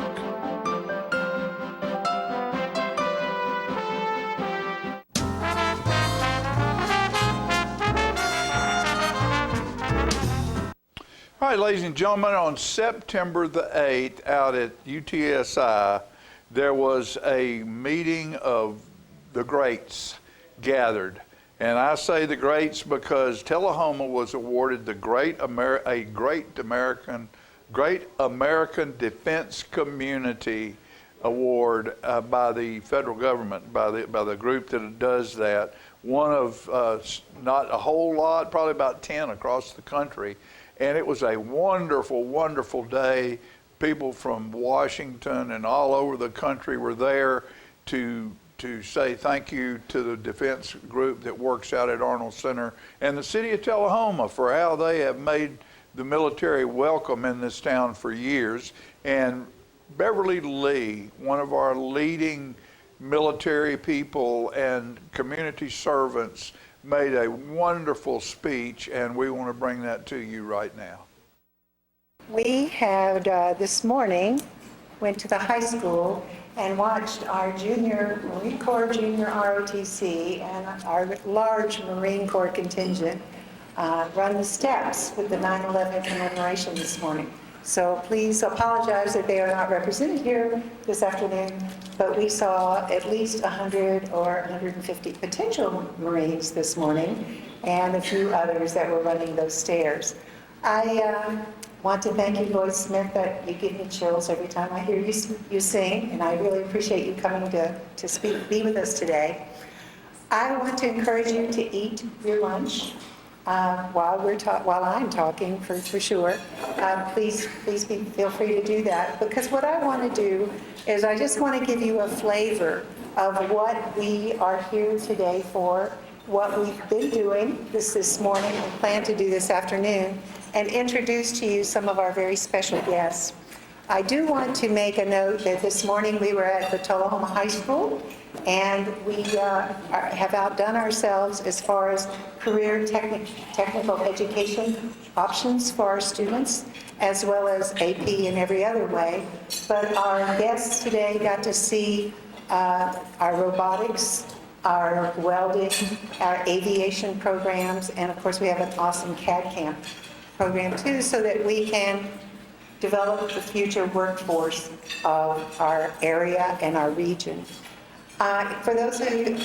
All right, ladies and gentlemen, on September the 8th out at UTSI, there was a meeting of the greats gathered. And I say the greats because Tullahoma was awarded the Great American Defense Community Award by the federal government, by the group that does that. One of, not a whole lot, probably about 10 across the country. And it was a wonderful, wonderful day. People from Washington and all over the country were there to say thank you to the defense group that works out at Arnold Center and the city of Tullahoma for how they have made the military welcome in this town for years. And Beverly Lee, one of our leading military people and community servants, made a wonderful speech, and we want to bring that to you right now. We had this morning went to the high school and watched our junior Marine Corps junior ROTC and our large Marine Corps contingent run the steps with the 9/11 commemoration this morning. So please apologize that they are not represented here this afternoon, but we saw at least 100 or 150 potential Marines this morning and a few others that were running those stairs. I want to thank you, Lloyd Smith, that you give me chills every time I hear you sing, and I really appreciate you coming to be with us today. I want to encourage you to eat your lunch while I'm talking, for sure. Please feel free to do that, because what I want to do is I just want to give you a flavor of what we are here today for, what we've been doing this morning and plan to do this afternoon, and introduce to you some of our very special guests. I do want to make a note that this morning we were at the Tullahoma High School, and we have outdone ourselves as far as career technical education options for our students, as well as AP in every other way. But our guests today got to see our robotics, our welding, our aviation programs, and of course we have an awesome CAD camp program too, so that we can develop the future workforce of our area and our region. For those of you,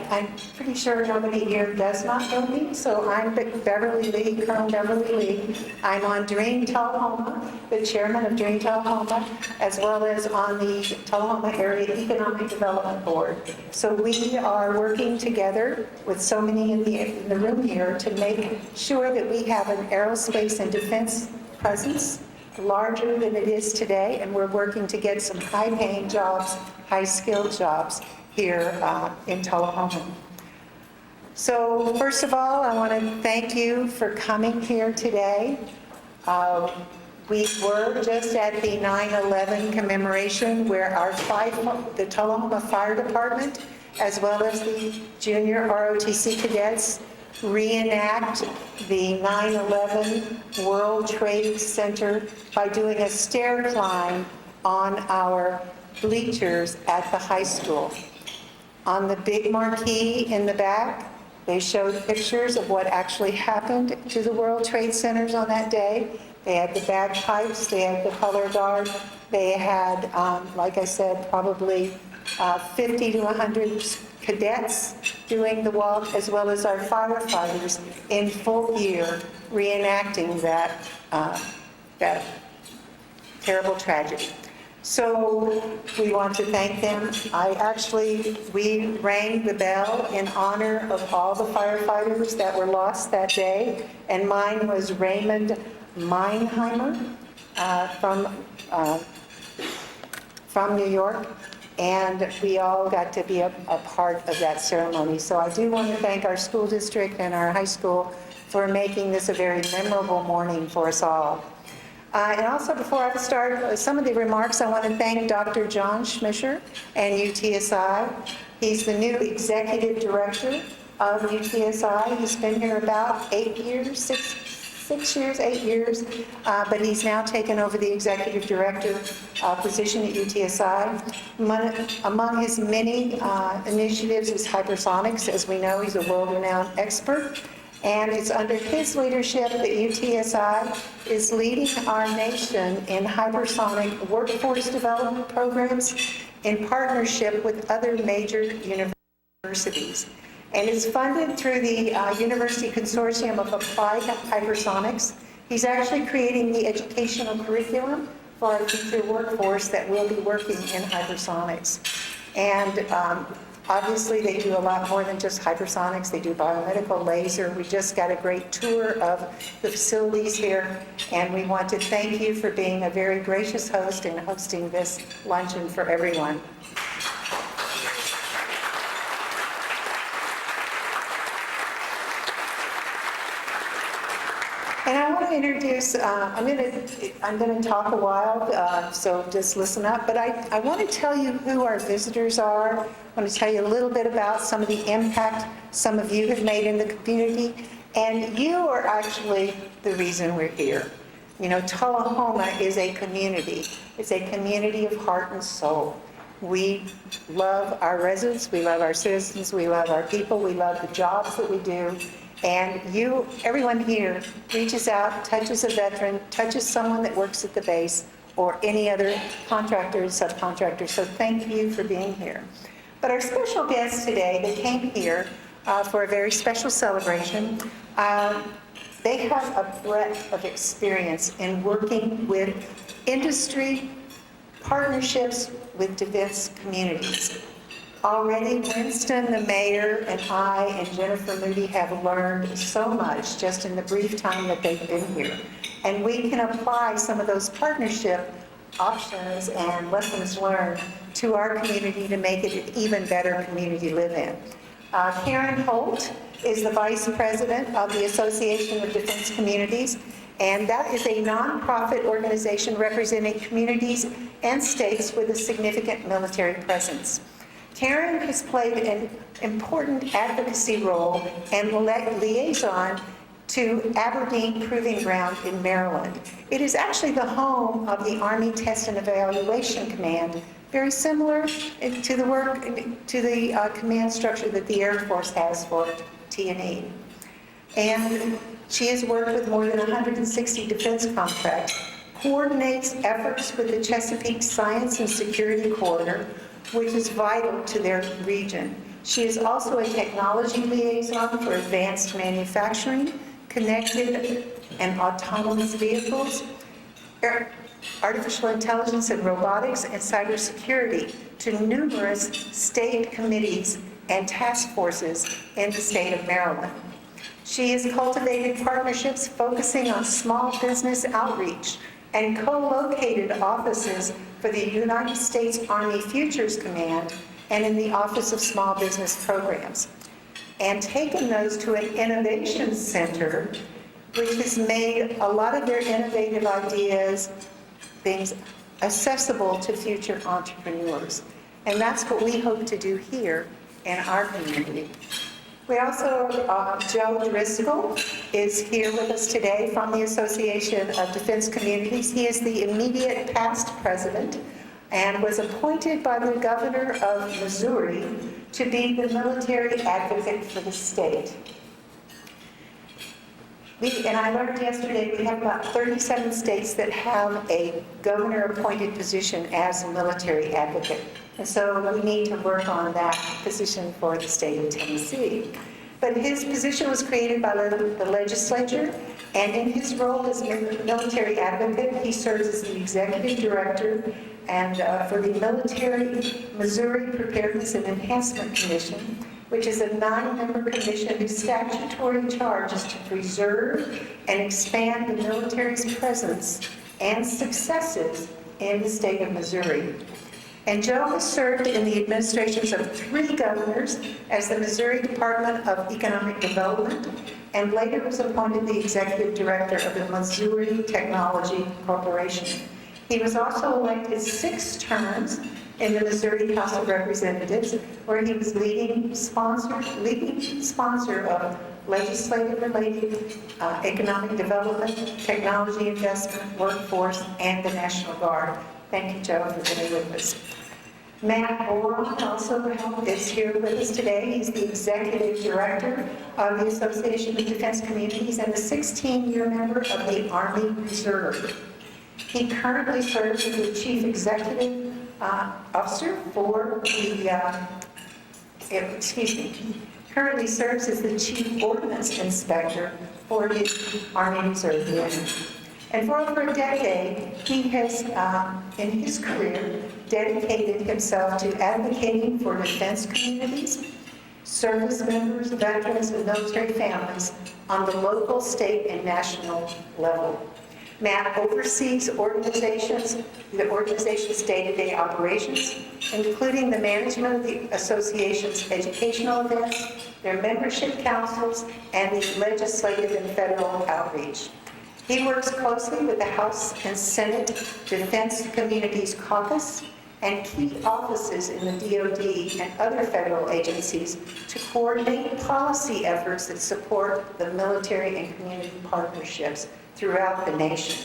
I'm pretty sure nobody here does not know me, so I'm Beverly Lee, Colonel Beverly Lee. I'm on Dream Tullahoma, the chairman of Dream Tullahoma, as well as on the Tullahoma Area Economic Development Board. So we are working together with so many in the room here to make sure that we have an aerospace and defense presence larger than it is today, and we're working to get some high-paying jobs, high-skilled jobs here in Tullahoma. So first of all, I want to thank you for coming here today. We were just at the 9/11 commemoration where the Tullahoma Fire Department, as well as the junior ROTC cadets, reenact the 9/11 World Trade Center by doing a stair climb on our bleachers at the high school. On the big marquee in the back, they showed pictures of what actually happened to the World Trade Centers on that day. They had the bagpipes, they had the color guard, they had, like I said, probably 50 to 100 cadets doing the walk, as well as our firefighters in full gear reenacting that terrible tragedy. So we want to thank them. We rang the bell in honor of all the firefighters that were lost that day, and mine was Raymond Meinheimer, from New York, and we all got to be a part of that ceremony. So I do want to thank our school district and our high school for making this a very memorable morning for us all. And also, before I start some of the remarks, I want to thank Dr. John Schmischer and UTSI. He's the new executive director of UTSI. He's been here about 8 years, 6 years, 8 years, but he's now taken over the executive director position at UTSI. Among his many initiatives is hypersonics. As we know, he's a world-renowned expert. And it's under his leadership that UTSI is leading our nation in hypersonic workforce development programs in partnership with other major universities. And it's funded through the University Consortium of Applied Hypersonics. He's actually creating the educational curriculum for our future workforce that will be working in hypersonics. And obviously, they do a lot more than just hypersonics. They do biomedical laser. We just got a great tour of the facilities here, and we want to thank you for being a very gracious host and hosting this luncheon for everyone. And I want to introduce, I'm going to talk a while, so just listen up, but I want to tell you who our visitors are. I want to tell you a little bit about some of the impact some of you have made in the community, and you are actually the reason we're here. You know, Tullahoma is a community. It's a community of heart and soul. We love our residents, we love our citizens, we love our people, we love the jobs that we do. And you, everyone here, reaches out, touches a veteran, touches someone that works at the base, or any other contractor and subcontractor. So thank you for being here. But our special guests today, they came here for a very special celebration. They have a breadth of experience in working with industry, partnerships with defense communities. Already, Winston, the mayor, and I, and Jennifer Moody have learned so much just in the brief time that they've been here. And we can apply some of those partnership options and lessons learned to our community to make it an even better community to live in. Karen Holt is the vice president of the Association of Defense Communities, and that is a nonprofit organization representing communities and states with a significant military presence. Karen has played an important advocacy role and liaison to Aberdeen Proving Ground in Maryland. It is actually the home of the Army Test and Evaluation Command, very similar to the work, to the command structure that the Air Force has for T&E. And she has worked with more than 160 defense contracts, coordinates efforts with the Chesapeake Science and Security Corridor, which is vital to their region. She is also a technology liaison for advanced manufacturing, connected and autonomous vehicles, artificial intelligence and robotics, and cybersecurity to numerous state committees and task forces in the state of Maryland. She has cultivated partnerships focusing on small business outreach and co-located offices for the United States Army Futures Command and in the Office of Small Business Programs, and taken those to an innovation center, which has made a lot of their innovative ideas, things accessible to future entrepreneurs. And that's what we hope to do here in our community. We also, Joe Driscoll is here with us today from the Association of Defense Communities. He is the immediate past president and was appointed by the governor of Missouri to be the military advocate for the state. And I learned yesterday we have about 37 states that have a governor-appointed position as a military advocate. And so we need to work on that position for the state of Tennessee. But his position was created by the legislature, and in his role as military advocate, he serves as the executive director and for the Military Missouri Preparedness and Enhancement Commission, which is a 9-member commission whose statutory charge is to preserve and expand the military's presence and successes in the state of Missouri. And Joe has served in the administrations of 3 governors as the Missouri Department of Economic Development, and later was appointed the executive director of the Missouri Technology Corporation. He was also elected 6 terms in the Missouri House of Representatives, where he was leading sponsor of legislative-related economic development, technology investment, workforce, and the National Guard. Thank you, Joe, for being with us. Matt Boron also is here with us today. He's the Executive Director of the Association of Defense Communities and a 16-year member of the Army Reserve. He currently serves as the Chief Executive Officer for the, currently serves as the Chief Ordnance Inspector for the Army Reserve Unit. And for over a decade, he has, in his career, dedicated himself to advocating for defense communities, service members, veterans, and military families on the local, state, and national level. Matt oversees the organization's day-to-day operations, including the management of the association's educational events, their membership councils, and the legislative and federal outreach. He works closely with the House and Senate Defense Communities Caucus and key offices in the DoD and other federal agencies to coordinate policy efforts that support the military and community partnerships throughout the nation.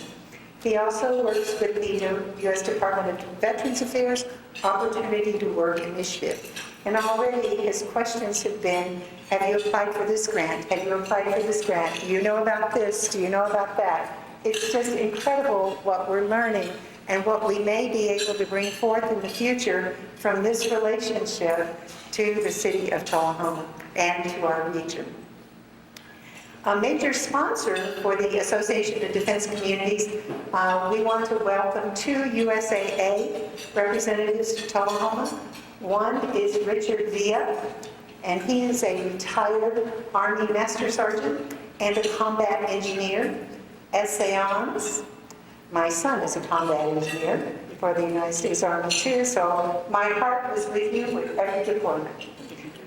He also works with the U.S. Department of Veterans Affairs Opportunity to Work Initiative. And already his questions have been, have you applied for this grant? Have you applied for this grant? Do you know about this? Do you know about that? It's just incredible what we're learning and what we may be able to bring forth in the future from this relationship to the city of Tullahoma and to our region. A major sponsor for the Association of Defense Communities, we want to welcome 2 USAA representatives to Tullahoma. One is Richard Villa, and he is a retired Army Master Sergeant and a combat engineer. S.A. Arms, my son is a combat engineer for the United States Army too, so my heart was with you with every deployment.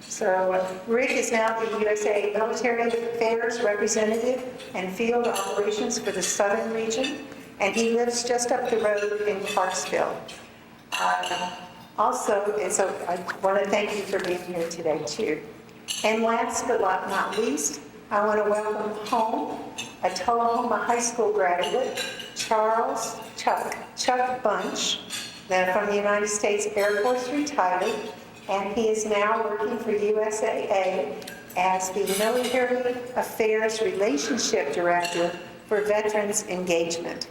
So Rick is now the USA Military Affairs Representative and Field Operations for the Southern Region, and he lives just up the road in Clarksville. Also, and so I want to thank you for being here today too. And last but not least, I want to welcome home a Tullahoma High School graduate, Chuck Bunch, from the United States Air Force retired, and he is now working for USAA as the Military Affairs Relationship Director for Veterans Engagement.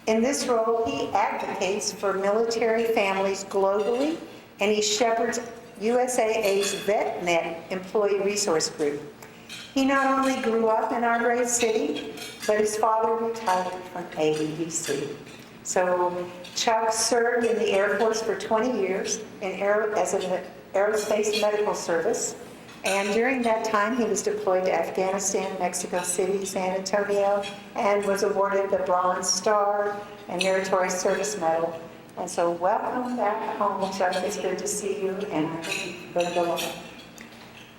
In this role, he advocates for military families globally, and he shepherds USAA's VetNet employee resource group. He not only grew up in our great city, but his father retired from AEDC. So Chuck served in the Air Force for 20 years as an aerospace medical service. And during that time, he was deployed to Afghanistan, Mexico City, San Antonio, and was awarded the Bronze Star and Meritorious Service Medal. And so welcome back home, Chuck. It's good to see you, and I hope you're going to go on.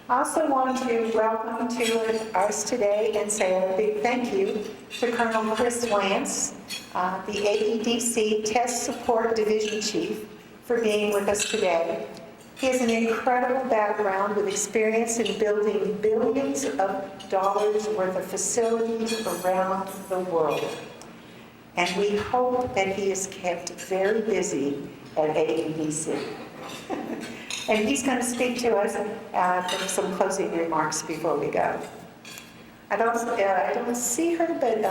I also want to welcome to us today and say a big thank you to Colonel Chris Lance, the AEDC Test Support Division Chief, for being with us today. He has an incredible background with experience in building billions of dollars worth of facilities around the world. And we hope that he is kept very busy at AEDC. And he's going to speak to us for some closing remarks before we go. I don't see her, but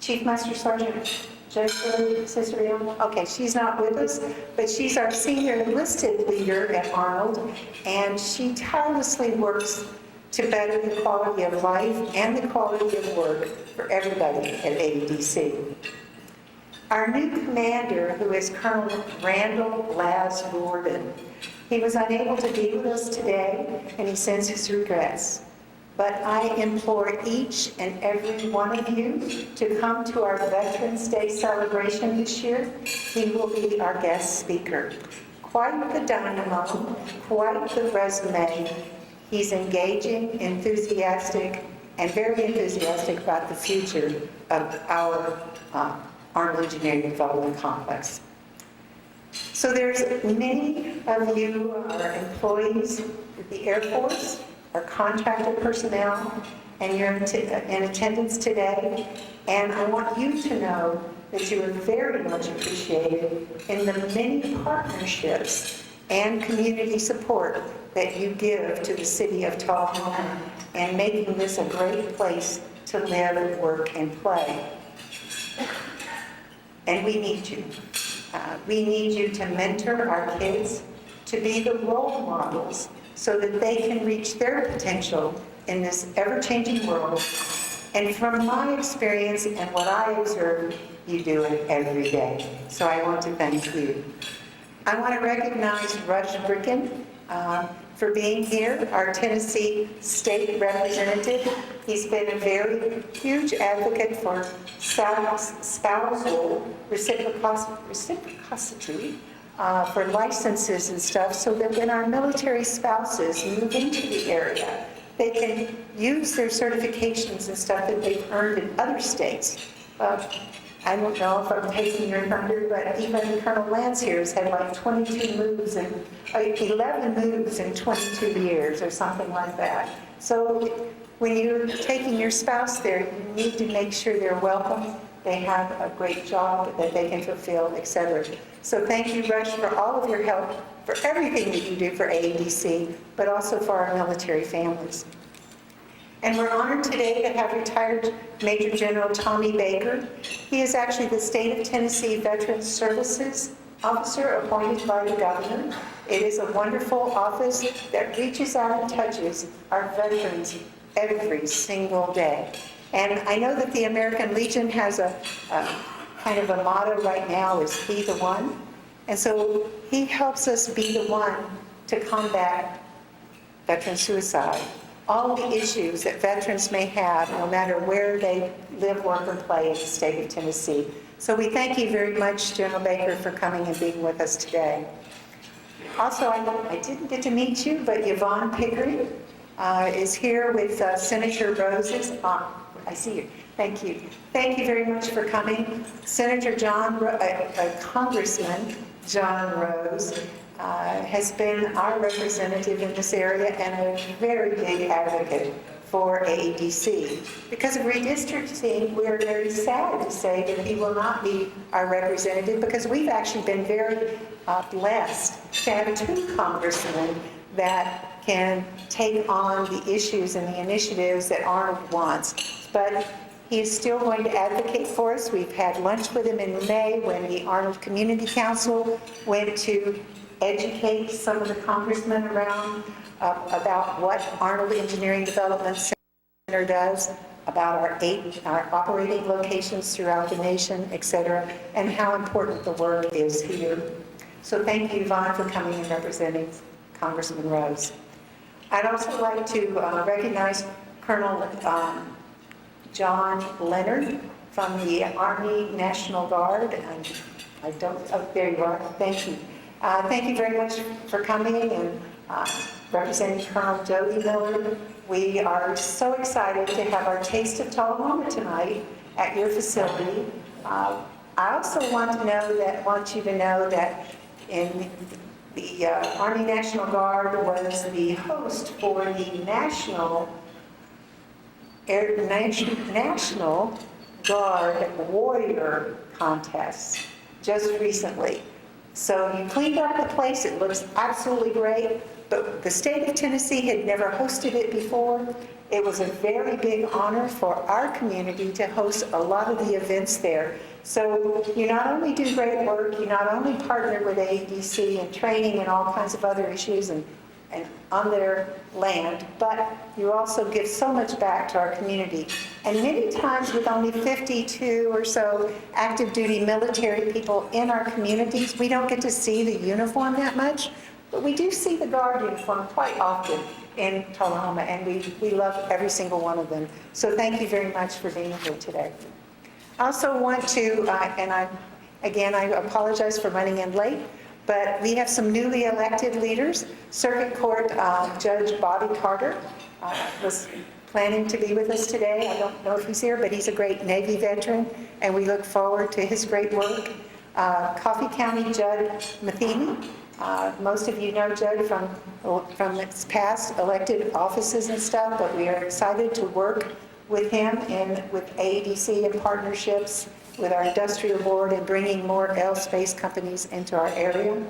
Chief Master Sergeant Jennifer Cicerone. Okay, she's not with us, but she's our senior enlisted leader at Arnold, and she tirelessly works to better the quality of life and the quality of work for everybody at AEDC. Our new commander, who is Colonel Randall Laz Gordon, he was unable to be with us today, and he sends his regrets. But I implore each and every one of you to come to our Veterans Day celebration this year. He will be our guest speaker. Quite the dynamo, quite the resume. He's engaging, enthusiastic, and very enthusiastic about the future of our Arnold Engineering Development Complex. So there's many of you are employees of the Air Force, our contractor personnel, and you're in attendance today. And I want you to know that you are very much appreciated in the many partnerships and community support that you give to the city of Tullahoma and making this a great place to live, work, and play. And we need you. We need you to mentor our kids, to be the role models so that they can reach their potential in this ever-changing world. And from my experience and what I observe, you do it every day. So I want to thank you. I want to recognize Rush Bricken for being here, our Tennessee State Representative. He's been a very huge advocate for spousal reciprocity for licenses and stuff, so that when our military spouses move into the area, they can use their certifications and stuff that they've earned in other states. I don't know if I'm taking your thunder, but even Colonel Lance here has had like 22 moves and 11 moves in 22 years or something like that. So when you're taking your spouse there, you need to make sure they're welcome, they have a great job that they can fulfill, etc. So thank you, Rush, for all of your help, for everything that you do for AADC, but also for our military families. And we're honored today to have retired Major General Tommy Baker. He is actually the State of Tennessee Veterans Services Officer appointed by the governor. It is a wonderful office that reaches out and touches our veterans every single day. And I know that the American Legion has a kind of a motto right now is be the one. And so he helps us be the one to combat veteran suicide. All the issues that veterans may have, no matter where they live, work, or play in the state of Tennessee. So we thank you very much, General Baker, for coming and being with us today. Also, I didn't get to meet you, but Yvonne Pickering is here with Senator Rose's. I see you. Thank you. Thank you very much for coming. Congressman John Rose has been our representative in this area and a very big advocate for AADC. Because of redistricting, we're very sad to say that he will not be our representative, because we've actually been very blessed to have two congressmen that can take on the issues and the initiatives that Arnold wants. But he is still going to advocate for us. We've had lunch with him in May when the Arnold Community Council went to educate some of the congressmen around about what Arnold Engineering Development Center does, about our operating locations throughout the nation, et cetera, and how important the work is here. So thank you, Yvonne, for coming and representing Congressman Rose. I'd also like to recognize Colonel John Leonard from the Army National Guard. And there you are. Thank you. Thank you very much for coming and representing Colonel Jody Miller. We are so excited to have our Taste of Tullahoma tonight at your facility. I also want you to know that in the Army National Guard was the host for the National Guard Warrior Contest just recently. So you cleaned up the place, it looks absolutely great, but the state of Tennessee had never hosted it before. It was a very big honor for our community to host a lot of the events there. So you not only do great work, you not only partner with AADC and training and all kinds of other issues and on their land, but you also give so much back to our community. And many times with only 52 or so active duty military people in our communities, we don't get to see the uniform that much, but we do see the Guard uniform quite often. in Tullahoma, and we love every single one of them. So thank you very much for being here today. I also want to, I apologize for running in late, but we have some newly elected leaders. Circuit Court Judge Bobby Carter was planning to be with us today. I don't know if he's here, but he's a great Navy veteran, and we look forward to his great work. Coffee County Judge Matheny. Most of you know Judd from his past elected offices and stuff, but we are excited to work with him and with AEDC and partnerships with our industrial board and bringing more aerospace companies into our area.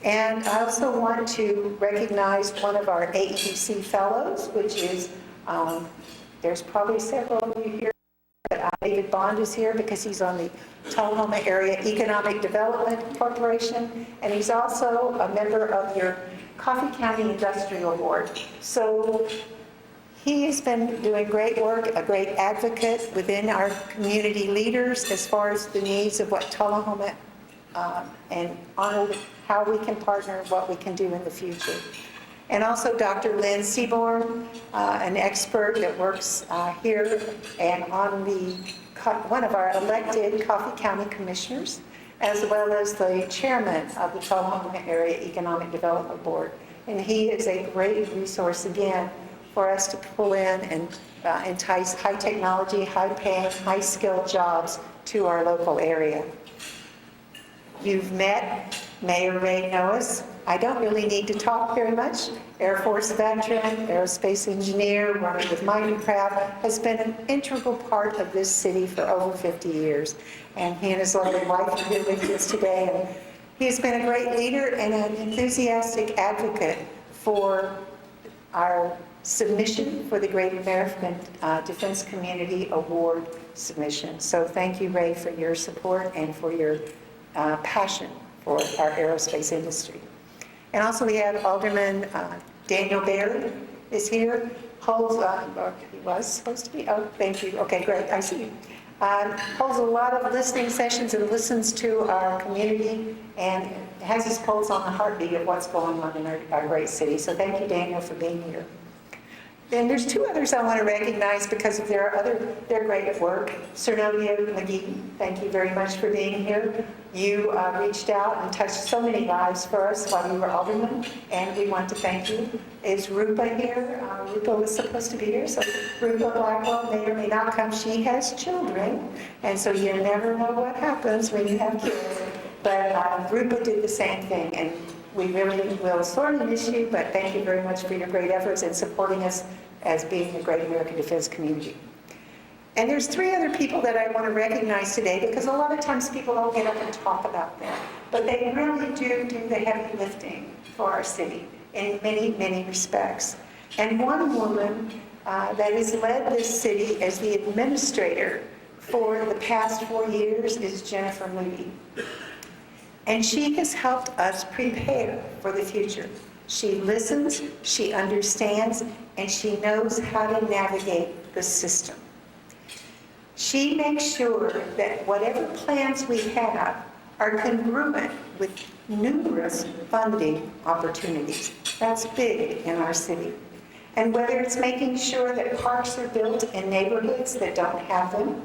And I also want to recognize one of our AEDC fellows, which is, there's probably several of you here, but David Bond is here because he's on the Tullahoma Area Economic Development Corporation, and he's also a member of your Coffee County Industrial Board. So he has been doing great work, a great advocate within our community leaders as far as the needs of what Tullahoma and Arnold, how we can partner, what we can do in the future. And also Dr. Lynn Seaborn, an expert that works here and on one of our elected Coffee County commissioners, as well as the chairman of the Tullahoma Area Economic Development Board. And he is a great resource, again, for us to pull in and entice high technology, high paying, high skilled jobs to our local area. You've met Mayor Ray Noes. I don't really need to talk very much. Air Force veteran, aerospace engineer, working with Minecraft, has been an integral part of this city for over 50 years. And he and his lovely wife are here with us today. And he's been a great leader and an enthusiastic advocate for our submission for the Great American Defense Community Award submission. So thank you, Ray, for your support and for your passion for our aerospace industry. And also we have Alderman Daniel Baird is here. Holds, or he was supposed to be, oh, thank you. Okay, great, I see you. Holds a lot of listening sessions and listens to our community and has his pulse on the heartbeat of what's going on in our great city. So thank you, Daniel, for being here. Then there's two others I want to recognize because of their great at work. Cernovia McGee, thank you very much for being here. You reached out and touched so many lives for us while you were alderman, and we want to thank you. Is Rupa here? Rupa was supposed to be here, so Rupa Blackwell may or may not come. She has children, and so you never know what happens when you have kids. But Rupa did the same thing, and we really will sorely miss you, but thank you very much for your great efforts in supporting us as being a great American defense community. And there's three other people that I want to recognize today because a lot of times people don't get up and talk about them, but they really do the heavy lifting for our city in many, many respects. And one woman that has led this city as the administrator for the past 4 years is Jennifer Moody. And she has helped us prepare for the future. She listens, she understands, and she knows how to navigate the system. She makes sure that whatever plans we have are congruent with numerous funding opportunities. That's big in our city. And whether it's making sure that parks are built in neighborhoods that don't have them,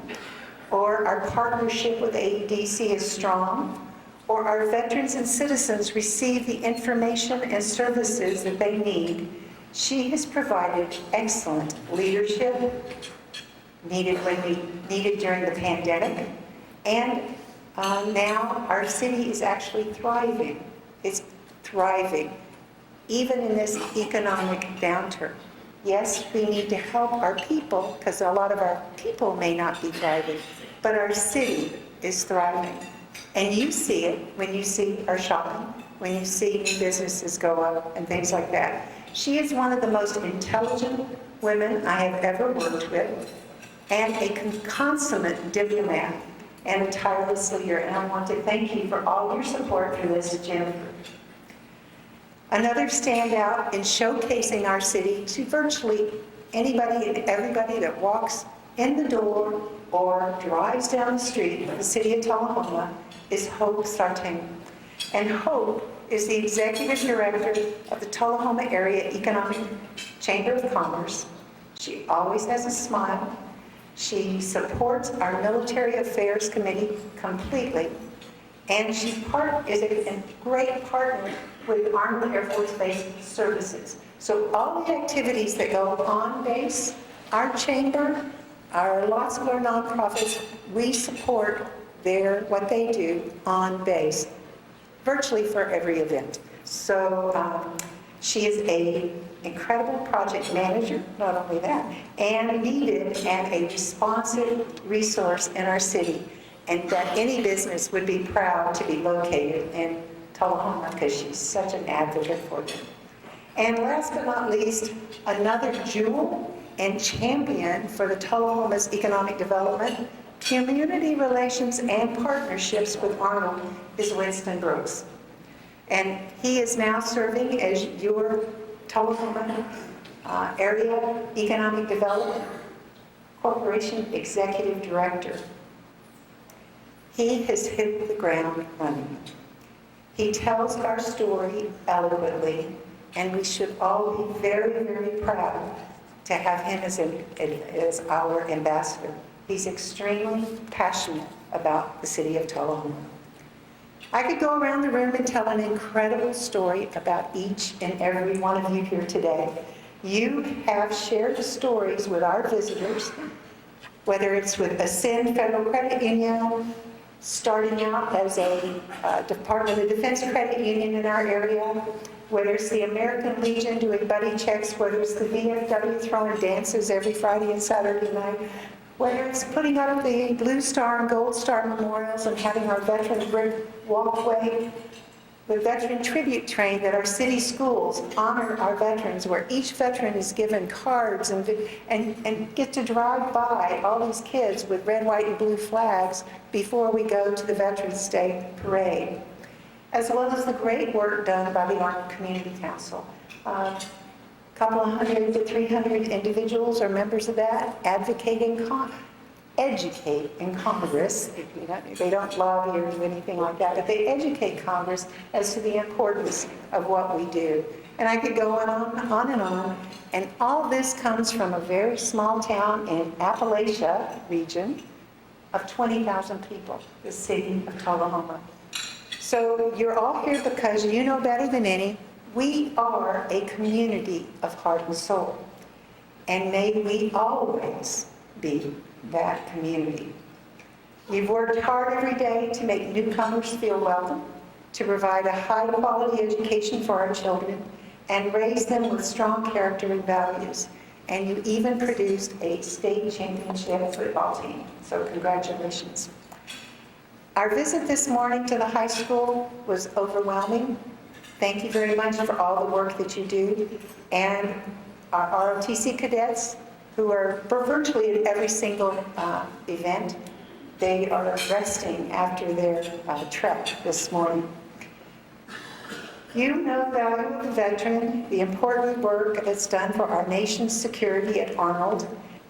or our partnership with AEDC is strong, or our veterans and citizens receive the information and services that they need, she has provided excellent leadership, needed during the pandemic, and now our city is actually thriving. It's thriving, even in this economic downturn. Yes, we need to help our people, because a lot of our people may not be thriving, but our city is thriving. And you see it when you see our shopping, when you see new businesses go up and things like that. She is one of the most intelligent women I have ever worked with, and a consummate diplomat and a tireless leader. And I want to thank you for all your support for this, Jennifer. Another standout in showcasing our city to virtually anybody and everybody that walks in the door or drives down the street of the city of Tullahoma is Hope Sartain. And Hope is the Executive Director of the Tullahoma Area Economic Chamber of Commerce. She always has a smile. She supports our Military Affairs Committee completely. And she is a great partner with Arnold Air Force Base Services. So all the activities that go on base, our chamber, lots of our nonprofits, we support what they do on base, virtually for every event. So she is an incredible project manager, not only that, and needed and a responsive resource in our city, and that any business would be proud to be located in Tullahoma because she's such an advocate for them. And last but not least, another jewel and champion for the Tullahoma's economic development, community relations, and partnerships with Arnold is Winston Brooks. And he is now serving as your Tullahoma Area Economic Development Corporation Executive Director. He has hit the ground running. He tells our story eloquently, and we should all be very, very proud to have him as our ambassador. He's extremely passionate about the city of Tullahoma. I could go around the room and tell an incredible story about each and every one of you here today. You have shared stories with our visitors, whether it's with Ascend Federal Credit Union, starting out as a Department of Defense credit union in our area, whether it's the American Legion doing buddy checks, whether it's the VFW throwing dances every Friday and Saturday night, whether it's putting up the Blue Star and Gold Star memorials and having our veteran brick walkway, the veteran tribute train that our city schools honor our veterans, where each veteran is given cards and get to drive by all these kids with red, white, and blue flags before we go to the Veterans Day Parade, as well as the great work done by the Arnold Community Council. Couple of 100 to 300 individuals are members of that, educate in Congress. They don't lobby or do anything like that, but they educate Congress as to the importance of what we do. And I could go on and on. And all this comes from a very small town in Appalachia region of 20,000 people, the city of Tullahoma. So you're all here because you know better than any, we are a community of heart and soul. And may we always be that community. You've worked hard every day to make newcomers feel welcome, to provide a high-quality education for our children, and raise them with strong character and values. And you even produced a state championship football team. So congratulations. Our visit this morning to the high school was overwhelming. Thank you very much for all the work that you do. And our ROTC cadets, who are virtually at every single event, they are resting after their trek this morning. You know the value of the veteran, the important work that's done for our nation's security at Arnold,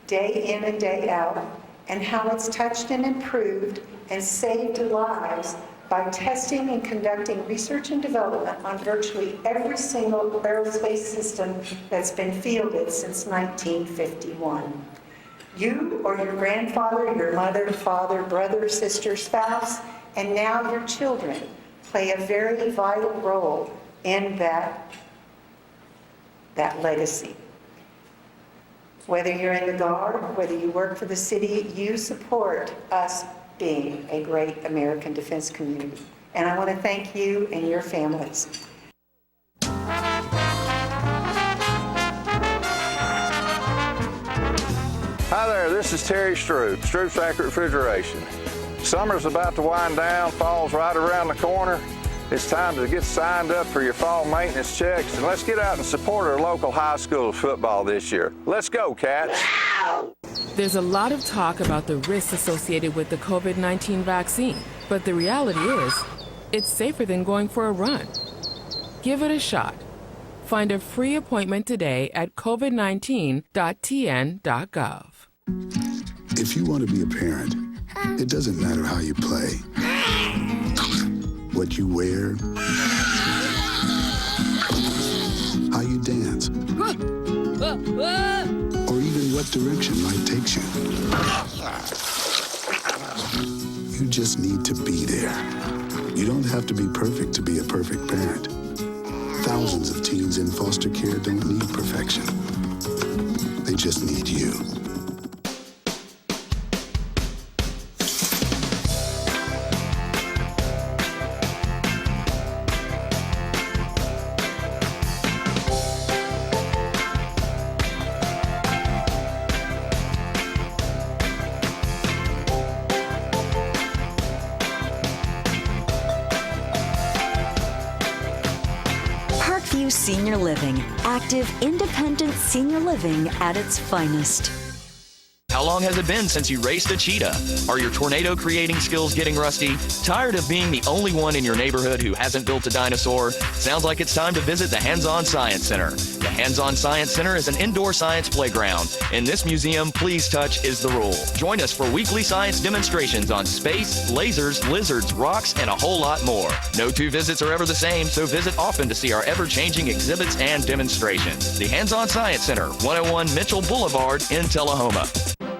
day in and day out, and how it's touched and improved and saved lives by testing and conducting research and development on virtually every single aerospace system that's been fielded since 1951. You or your grandfather, your mother, father, brother, sister, spouse, and now your children play a very vital role in that legacy. Whether you're in the Guard, whether you work for the city, you support us being a great American defense community. And I want to thank you and your families. Hi there, this is Terry Stroop, Stroop's Accurate Refrigeration. Summer's about to wind down, fall's right around the corner. It's time to get signed up for your fall maintenance checks, and let's get out and support our local high school football this year. Let's go, Cats! There's a lot of talk about the risks associated with the COVID-19 vaccine, but the reality is, it's safer than going for a run. Give it a shot. Find a free appointment today at covid19.tn.gov. If you want to be a parent, it doesn't matter how you play, what you wear, or even what direction life takes you. You just need to be there. You don't have to be perfect to be a perfect parent. Thousands of teens in foster care don't need perfection. They just need you. Parkview Senior Living, active, independent senior living at its finest. How long has it been since you raced a cheetah? Are your tornado creating skills getting rusty? Tired of being the only one in your neighborhood who hasn't built a dinosaur? Sounds like it's time to visit the Hands-On Science Center. The Hands-On Science Center is an indoor science playground. In this museum, please touch is the rule. Join us for weekly science demonstrations on space, lasers, lizards, rocks, and a whole lot more. No two visits are ever the same, so visit often to see our ever-changing exhibits and demonstrations. The Hands-On Science Center, 101 Mitchell Boulevard in Tullahoma.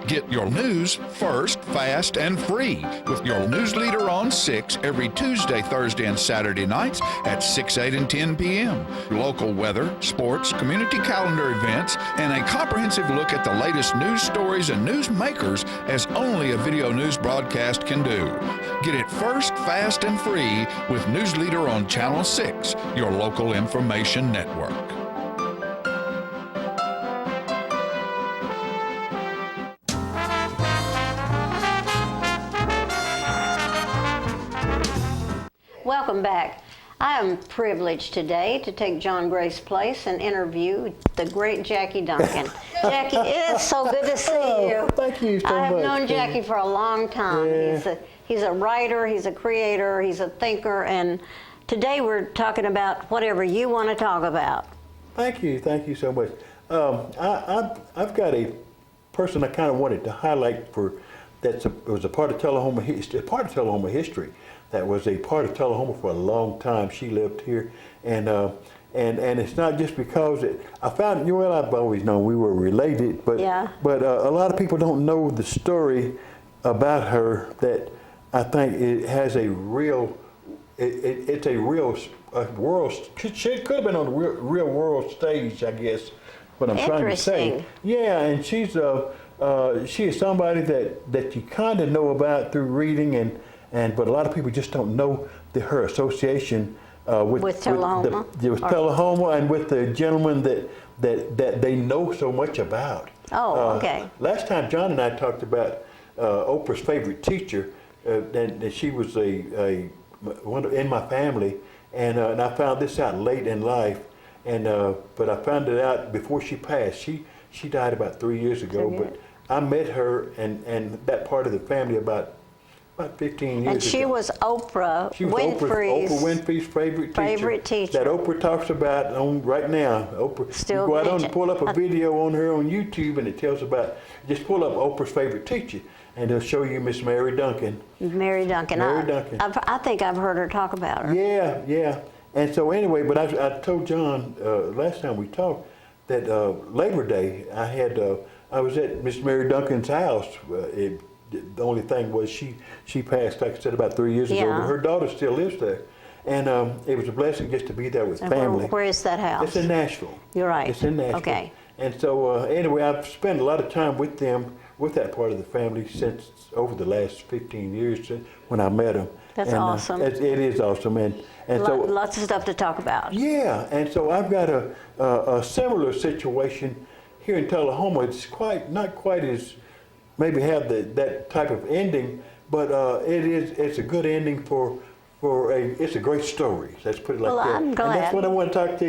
Get your news first, fast, and free with your news leader on 6 every Tuesday, Thursday, and Saturday nights at 6, 8, and 10 p.m. Local weather, sports, community calendar events, and a comprehensive look at the latest news stories and news makers as only a video news broadcast can do. Get it first, fast, and free with News Leader on Channel 6, your local information network. Welcome back. I am privileged today to take John Gray's place and interview the great Jackie Duncan. Jackie, it is so good to see you. Thank you so much. I have known Jackie for a long time. Yeah. He's a writer, he's a creator, he's a thinker, and today we're talking about whatever you want to talk about. Thank you so much. I've got a person I kind of wanted to highlight was a part of Tullahoma history. That was a part of Tullahoma for a long time. She lived here, and it's not just because I found. Well, I've always known we were related, but a lot of people don't know the story about her. That I think it has a real. It's a real world. She could have been on the real world stage, I guess. What I'm trying to say. Yeah, and she is somebody that you kind of know about through reading but a lot of people just don't know her association with Tullahoma, with Tullahoma, and with the gentleman that they know so much about. Oh, okay. Last time John and I talked about Oprah's favorite teacher, and she was one in my family, and I found this out late in life, but I found it out before she passed. She died about 3 years ago, but I met her and that part of the family about 15 years ago. And she was Oprah Winfrey's favorite teacher. That Oprah talks about right now. Oprah. Still you go out and pull up a video on her on YouTube, and it tells about. Just pull up Oprah's favorite teacher, and it'll show you Miss Mary Duncan. Mary Duncan. I think I've heard her talk about her. Yeah. And so anyway, but I told John last time we talked that Labor Day I was at Miss Mary Duncan's house. The only thing was she passed, like I said, about 3 years ago. But her daughter still lives there, and it was a blessing just to be there with family. Where is that house? It's in Nashville. You're right. It's in Nashville. Okay. And so anyway, I've spent a lot of time with them, with that part of the family, since over the last 15 years when I met them. That's awesome. It is awesome, and so lots of stuff to talk about. Yeah, and so I've got a similar situation here in Tullahoma. It's not quite as maybe have that type of ending, but it's a good ending it's a great story. Let's put it like that. I'm glad. And that's what I want to talk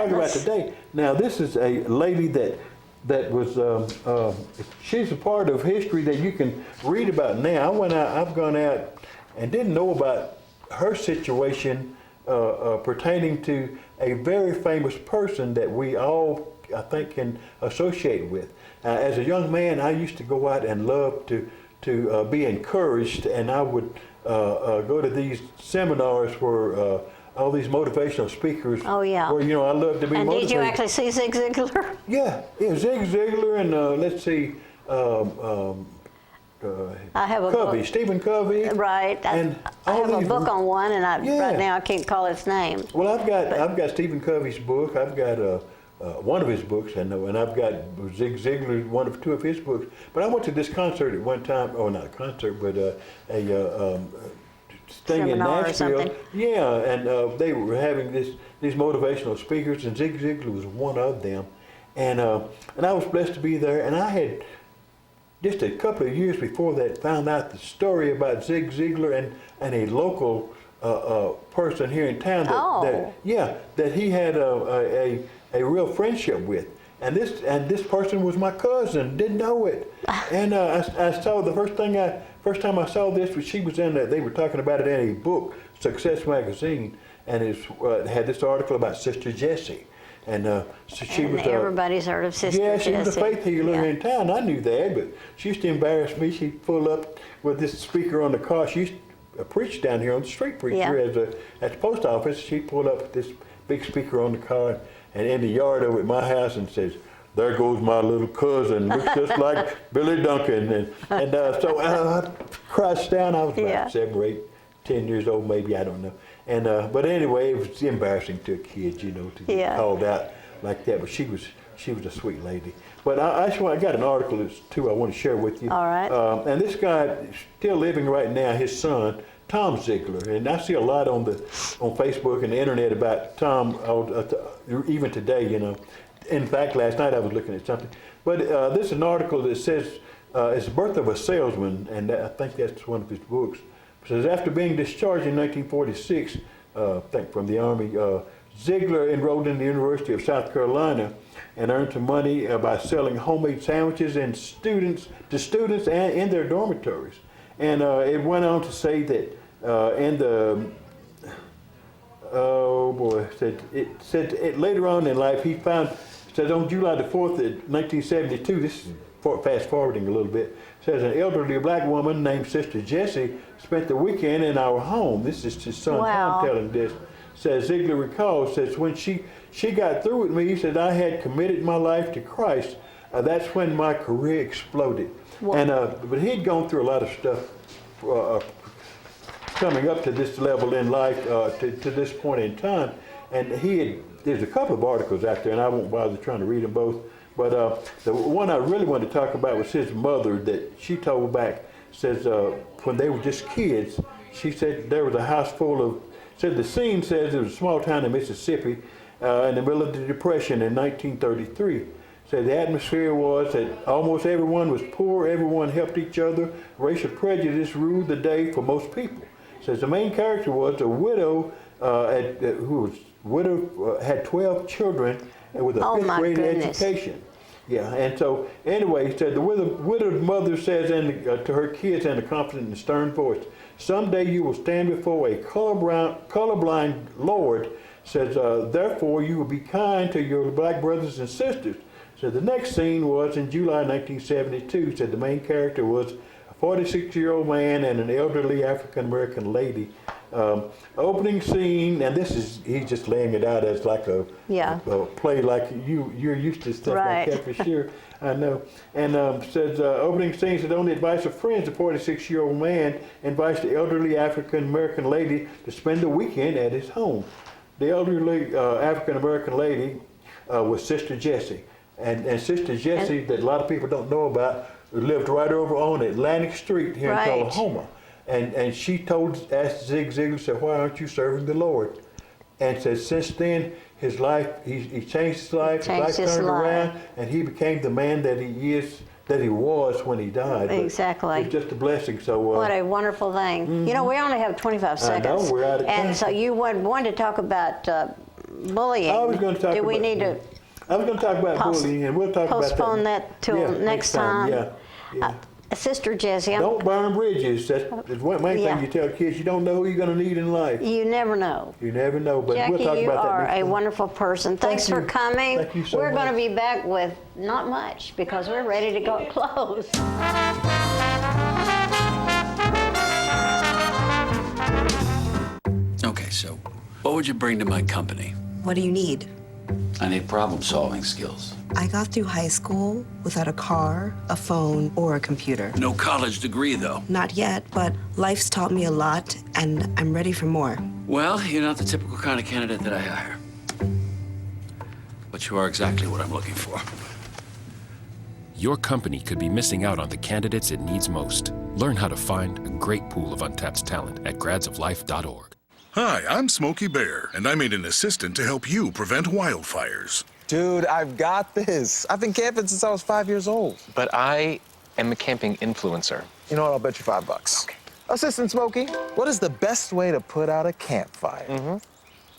about today. Now, this is a lady that was she's a part of history that you can read about now. I've gone out and didn't know about her situation pertaining to a very famous person that we all, I think, can associate with. As a young man, I used to go out and love to be encouraged, and I would go to these seminars where all these motivational speakers. Oh, yeah. Where, I love to be and motivated. Did you actually see Zig Ziglar? Yeah, Zig Ziglar and let's see, I have a Covey, book. Stephen Covey. Right. And I have a these book on one, and right now I can't call its name. Well, I've got Stephen Covey's book. I've got one of his books, and I've got Zig Ziglar, two of his books. But I went to this concert at one time, or not a concert, but a thing in Seminar or Nashville. something. Yeah, and they were having these motivational speakers, and Zig Ziglar was one of them. And I was blessed to be there, and I had just a couple of years before that found out the story about Zig Ziglar and a local person here in town that he had a real friendship with. And this person was my cousin, didn't know it. And I saw the first time I saw this was she was in they were talking about it in a book, Success Magazine, and it had this article about Sister Jessie. And so she was. Everybody's heard of Sister Jessie. Yeah, she was a faith healer in town. I knew that, but she used to embarrass me. She'd pull up with this speaker on the car. She used to preach down here on the street preacher at the post office. She'd pull up with this big speaker on the car and in the yard over at my house and says, "There goes my little cousin, looks just like Billy Duncan." And so I crouched down. I was about 7 or 8, 10 years old, maybe, I don't know. And but anyway, it was embarrassing to a kid, to get called out like that. But she was a sweet lady. But I got an article too I want to share with you. All right. And this guy is still living right now. His son, Tom Ziglar, and I see a lot on Facebook and the internet about Tom, even today. In fact, last night I was looking at something. But this is an article that says it's the birth of a salesman, and I think that's one of his books. It says, after being discharged in 1946, I think from the Army, Ziglar enrolled in the University of South Carolina and earned some money by selling homemade sandwiches to students and in their dormitories. And it went on to say that later on in life he found, says on July the 4th of 1972, this is fast forwarding a little bit, says an elderly black woman named Sister Jessie spent the weekend in our home. This is his son Tom telling this. Says Ziglar recalls, says when she got through with me, he said I had committed my life to Christ. That's when my career exploded. And but he'd gone through a lot of stuff coming up to this level in life, to this point in time. And there's a couple of articles out there, and I won't bother trying to read them both. But the one I really wanted to talk about was his mother that she told back, says when they were just kids, she said there was a house full of, said the scene says it was a small town in Mississippi in the middle of the Depression in 1933. Said the atmosphere was that almost everyone was poor, everyone helped each other, racial prejudice ruled the day for most people. Says the main character was a widow had 12 children with a fifth grade education. Yeah, and so anyway, he said the widowed mother says to her kids in a confident and stern voice, someday you will stand before a colorblind Lord, says, therefore you will be kind to your black brothers and sisters. So the next scene was in July 1972, said the main character was a 46-year-old man and an elderly African-American lady. Opening scene, and he's just laying it out as like a play like you're used to stuff like that for sure. I know. And says opening scene said on the advice of friends, the 46-year-old man invites the elderly African-American lady to spend the weekend at his home. The elderly African-American lady was Sister Jessie. And Sister Jessie, that a lot of people don't know about, lived right over on Atlantic Street here in Tullahoma. And she asked Zig Ziglar, said, why aren't you serving the Lord? And said since then, his life, he changed his life, his life turned around, and he became the man that he was when he died. Exactly. It's just a blessing. So what a wonderful thing. Mm-hmm. We only have 25 seconds. I know, we're out of time. And so you wanted to talk about bullying. I was going to talk Do we need to I was going to talk about bullying, and we'll talk about that. Postpone that till next time. Yeah. Sister Jessie. Don't burn bridges. That's one main thing you tell kids. You don't know who you're going to need in life. You never know. You never know. But Jackie, we'll talk about that. you are a wonderful person. Thanks for coming. Thank you so We're much. going to be back with not much because we're ready to go close. Okay, so What would you bring to my company? What do you need? I need problem-solving skills. I got through high school without a car, a phone, or a computer. No college degree, though. Not yet, but life's taught me a lot, and I'm ready for more. Well, you're not the typical kind of candidate that I hire. But you are exactly what I'm looking for. Your company could be missing out on the candidates it needs most. Learn how to find a great pool of untapped talent at gradsoflife.org. Hi, I'm Smokey Bear, and I made an assistant to help you prevent wildfires. Dude, I've got this. I've been camping since I was 5 years old. But I am a camping influencer. You know what? I'll bet you $5. Okay. Assistant Smokey, what is the best way to put out a campfire?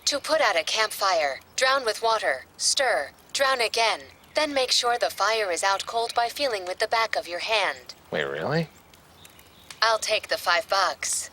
To put out a campfire, drown with water, stir, drown again. Then make sure the fire is out cold by feeling with the back of your hand. Wait, really? I'll take the $5.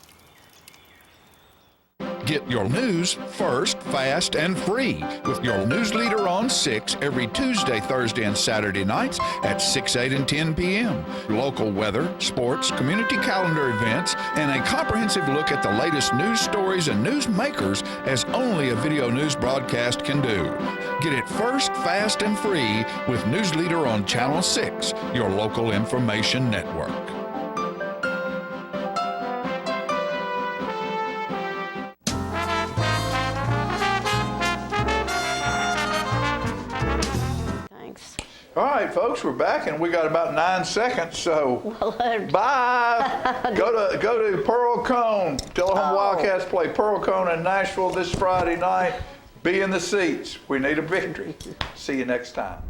Get your news first, fast, and free with your news leader on 6 every Tuesday, Thursday, and Saturday nights at 6, 8, and 10 p.m. Local weather, sports, community calendar events, and a comprehensive look at the latest news stories and news makers as only a video news broadcast can do. Get it first, fast, and free with News Leader on Channel 6, your local information network. All right, folks, we're back, and we got about 9 seconds, so bye. Go to Pearl Cone. Tullahoma Wildcats play Pearl Cone in Nashville this Friday night. Be in the seats. We need a victory. See you next time.